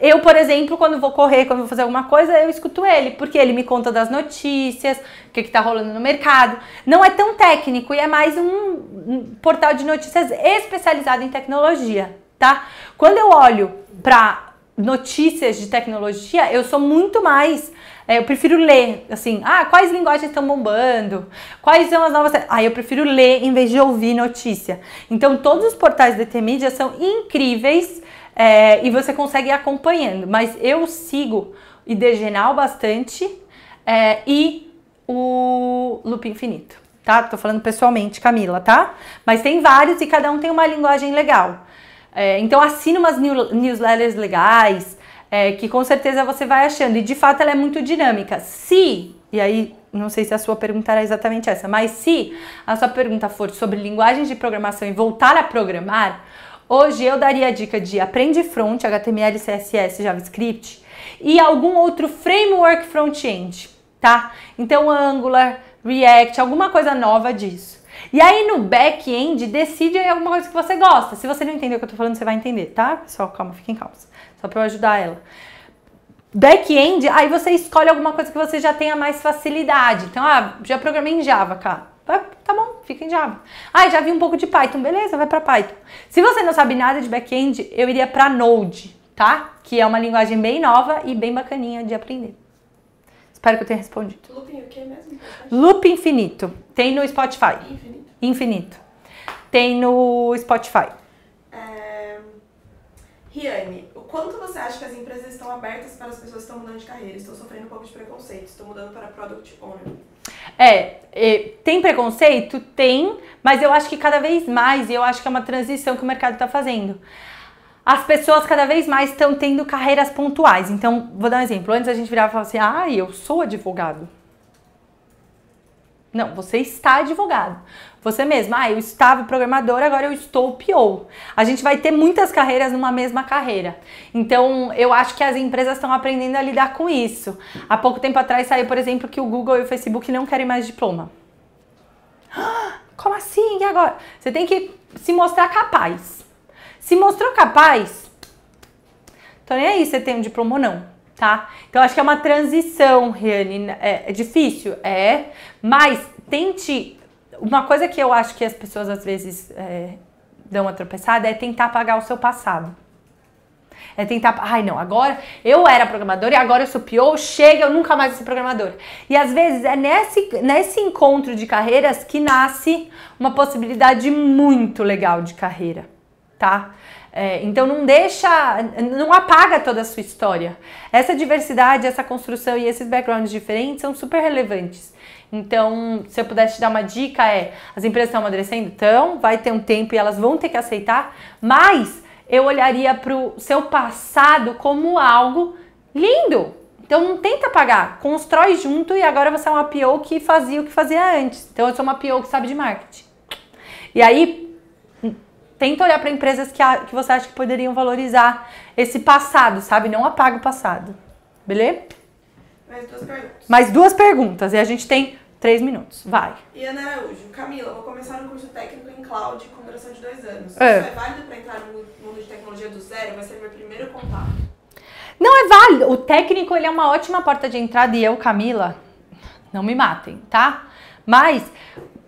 Eu, por exemplo, quando vou correr, quando vou fazer alguma coisa, eu escuto ele, porque ele me conta das notícias, o que tá rolando no mercado. Não é tão técnico e é mais um portal de notícias especializado em tecnologia, tá? Quando eu olho para notícias de tecnologia, eu sou muito mais... eu prefiro ler, assim, quais linguagens estão bombando, quais são as novas... eu prefiro ler em vez de ouvir notícia. Então, todos os portais da TMídia são incríveis, e você consegue ir acompanhando. Mas eu sigo o IDGenal bastante e o Loop Infinito, tá? Tô falando pessoalmente, Camila, tá? Mas tem vários e cada um tem uma linguagem legal. Então assina umas newsletters legais, que com certeza você vai achando. E de fato ela é muito dinâmica. E aí não sei se a sua pergunta era exatamente essa, mas se a sua pergunta for sobre linguagens de programação e voltar a programar, hoje eu daria a dica de aprende front, HTML, CSS, JavaScript e algum outro framework front-end, tá? Então Angular, React, alguma coisa nova disso. E aí no back-end decide aí alguma coisa que você gosta. Se você não entender o que eu tô falando, você vai entender, tá? Pessoal, calma, fiquem calmos. Só pra eu ajudar ela. Back-end, aí você escolhe alguma coisa que você já tenha mais facilidade. Então, já programei em Java, cara. Tá bom, fica em Java. Já vi um pouco de Python, beleza, vai pra Python. Se você não sabe nada de back-end, eu iria pra Node, tá? Que é uma linguagem bem nova e bem bacaninha de aprender. Espero que eu tenha respondido. Looping o que mesmo? Loop Infinito. Tem no Spotify. Infinito. Tem no Spotify. Riane, o quanto você acha que as empresas estão abertas para as pessoas que estão mudando de carreira? Estou sofrendo um pouco de preconceito, estou mudando para Product Owner. Tem preconceito? Tem, mas eu acho que cada vez mais, e eu acho que é uma transição que o mercado está fazendo. As pessoas cada vez mais estão tendo carreiras pontuais. Então, vou dar um exemplo. Antes a gente virava e falava assim, eu sou advogado. Não, você está advogado. Você mesmo, eu estava programador, agora eu estou PO. A gente vai ter muitas carreiras numa mesma carreira. Então, eu acho que as empresas estão aprendendo a lidar com isso. Há pouco tempo atrás saiu, por exemplo, que o Google e o Facebook não querem mais diploma. Como assim? E agora? Você tem que se mostrar capaz. Se mostrou capaz, então nem aí você tem um diploma ou não, tá? Então, acho que é uma transição, Riane. É difícil? Mas tente... Uma coisa que eu acho que as pessoas às vezes dão uma tropeçada é tentar apagar o seu passado. É tentar... não, agora eu era programador e agora eu sou PO, chega, eu nunca mais vou ser programador. E às vezes é nesse encontro de carreiras que nasce uma possibilidade muito legal de carreira, tá? Então não apaga toda a sua história. Essa diversidade, essa construção e esses backgrounds diferentes são super relevantes. Então, se eu pudesse te dar uma dica as empresas estão amadurecendo? Então, vai ter um tempo e elas vão ter que aceitar, mas eu olharia para o seu passado como algo lindo. Então, não tenta apagar, constrói junto e agora você é uma PO que fazia o que fazia antes. Então, eu sou uma PO que sabe de marketing. E aí, tenta olhar para empresas que você acha que poderiam valorizar esse passado, sabe? Não apaga o passado. Beleza? Mais duas perguntas e a gente tem 3 minutos. Vai. E Ana Araújo, Camila, vou começar um curso técnico em cloud com duração de 2 anos. Isso é válido para entrar no mundo de tecnologia do zero? Vai ser meu primeiro contato. Não é válido. O técnico ele é uma ótima porta de entrada e eu, Camila, não me matem, tá? Mas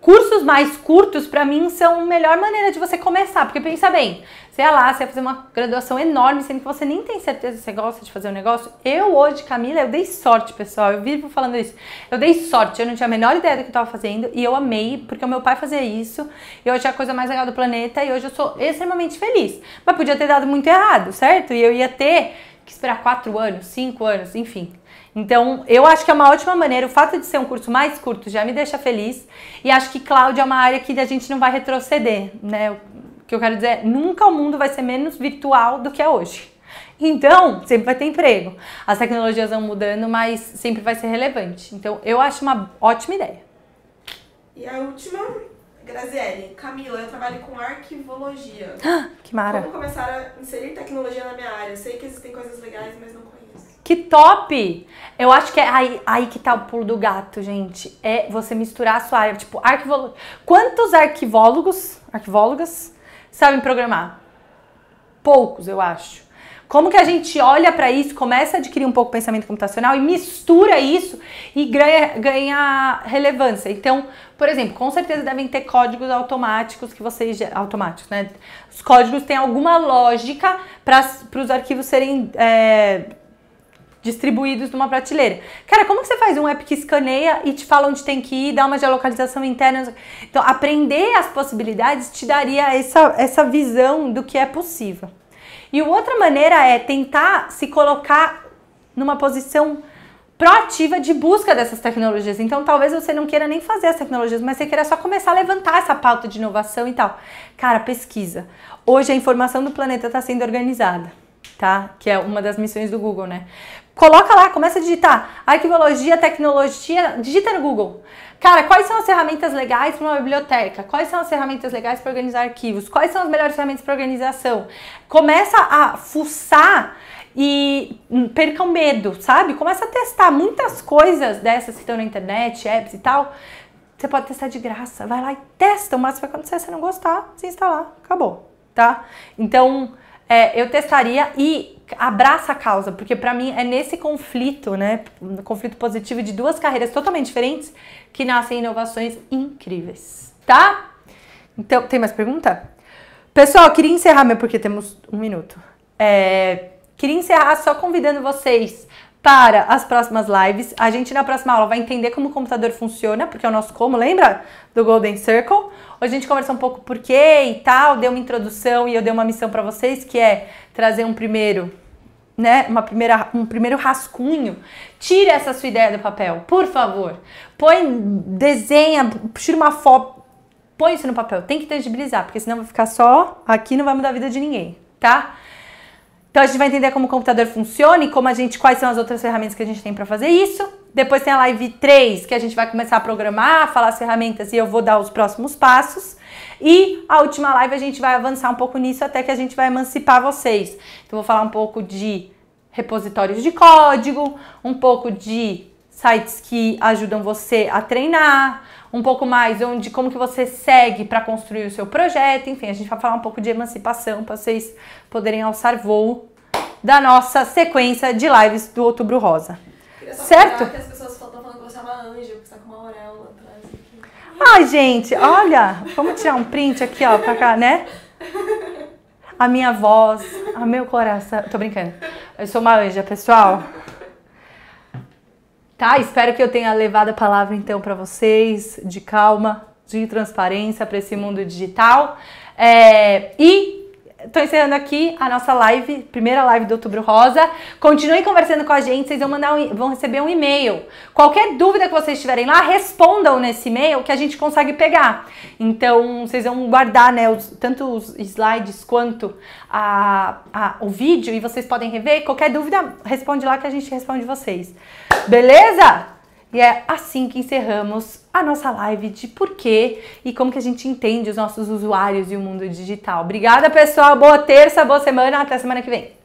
cursos mais curtos, pra mim, são a melhor maneira de você começar. Porque pensa bem, você vai fazer uma graduação enorme, sendo que você nem tem certeza se você gosta de fazer um negócio. Eu hoje, Camila, eu dei sorte, pessoal. Eu vivo falando isso. Eu dei sorte, eu não tinha a menor ideia do que eu tava fazendo. E eu amei, porque o meu pai fazia isso. E hoje é a coisa mais legal do planeta. E hoje eu sou extremamente feliz. Mas podia ter dado muito errado, certo? E eu ia ter que esperar 4 anos, 5 anos, enfim. Então, eu acho que é uma ótima maneira. O fato de ser um curso mais curto já me deixa feliz. E acho que cloud é uma área que a gente não vai retroceder, né? O que eu quero dizer é, nunca o mundo vai ser menos virtual do que é hoje. Então, sempre vai ter emprego. As tecnologias vão mudando, mas sempre vai ser relevante. Então, eu acho uma ótima ideia. E a última, Graziele. Camila, eu trabalho com arquivologia. Que mara. Como começar a inserir tecnologia na minha área? Eu sei que existem coisas legais, mas não conheço. Que top! Eu acho que é aí que tá o pulo do gato, gente. É você misturar a sua área. Tipo, quantos arquivólogas sabem programar? Poucos, eu acho. Como que a gente olha para isso, começa a adquirir um pouco o pensamento computacional e mistura isso e ganha relevância. Então, por exemplo, com certeza devem ter códigos automáticos que vocês... Automáticos, né? Os códigos têm alguma lógica para os arquivos serem distribuídos numa prateleira. Cara, como que você faz um app que escaneia e te fala onde tem que ir, dá uma geolocalização interna? Então, aprender as possibilidades te daria essa visão do que é possível. E outra maneira é tentar se colocar numa posição proativa de busca dessas tecnologias. Então, talvez você não queira nem fazer as tecnologias, mas você queira só começar a levantar essa pauta de inovação e tal. Cara, pesquisa. Hoje a informação do planeta está sendo organizada, tá? Que é uma das missões do Google, né? Coloca lá, começa a digitar arquivologia, tecnologia, digita no Google. Cara, quais são as ferramentas legais para uma biblioteca? Quais são as ferramentas legais para organizar arquivos? Quais são as melhores ferramentas para organização? Começa a fuçar e perca o medo, sabe? Começa a testar muitas coisas dessas que estão na internet, apps e tal. Você pode testar de graça, vai lá e testa, mas vai acontecer, se não gostar, se instalar, acabou, tá? Então, eu testaria e abraça a causa, porque pra mim é nesse conflito, né, um conflito positivo de duas carreiras totalmente diferentes, que nascem inovações incríveis, tá? Então, tem mais pergunta? Pessoal, queria encerrar, porque temos 1 minuto. Queria encerrar só convidando vocês para as próximas lives. A gente na próxima aula vai entender como o computador funciona, porque é o nosso como, lembra? Do Golden Circle. Hoje a gente conversou um pouco por quê e tal, deu uma introdução e eu dei uma missão para vocês, que é trazer um primeiro rascunho. Tire essa sua ideia do papel, por favor. Desenha, tira uma foto, põe isso no papel. Tem que tangibilizar, porque senão vai ficar só aqui, não vai mudar a vida de ninguém, tá? Então a gente vai entender como o computador funciona e quais são as outras ferramentas que a gente tem para fazer isso. Depois tem a live 3, que a gente vai começar a programar, falar as ferramentas e eu vou dar os próximos passos. E a última live a gente vai avançar um pouco nisso até que a gente vai emancipar vocês. Então vou falar um pouco de repositórios de código, um pouco de sites que ajudam você a treinar, um pouco mais de como que você segue para construir o seu projeto. Enfim, a gente vai falar um pouco de emancipação para vocês poderem alçar voo da nossa sequência de lives do Outubro Rosa. Certo? Que as pessoas estão falando que você é uma anja, que você tá com uma auréola atrás aqui. Ai, gente, olha, vamos tirar um print aqui, ó, pra cá, né? A minha voz, o meu coração. Tô brincando. Eu sou uma anja, pessoal. Tá, espero que eu tenha levado a palavra então para vocês de calma, de transparência para esse mundo digital. E tô encerrando aqui a nossa live, primeira live do Outubro Rosa. Continuem conversando com a gente, vocês vão receber um e-mail. Qualquer dúvida que vocês tiverem lá, respondam nesse e-mail que a gente consegue pegar. Então, vocês vão guardar, né, tanto os slides quanto o vídeo e vocês podem rever. Qualquer dúvida, responde lá que a gente responde vocês. Beleza? E é assim que encerramos a nossa live de porquê e como que a gente entende os nossos usuários e o mundo digital. Obrigada, pessoal. Boa terça, boa semana. Até semana que vem.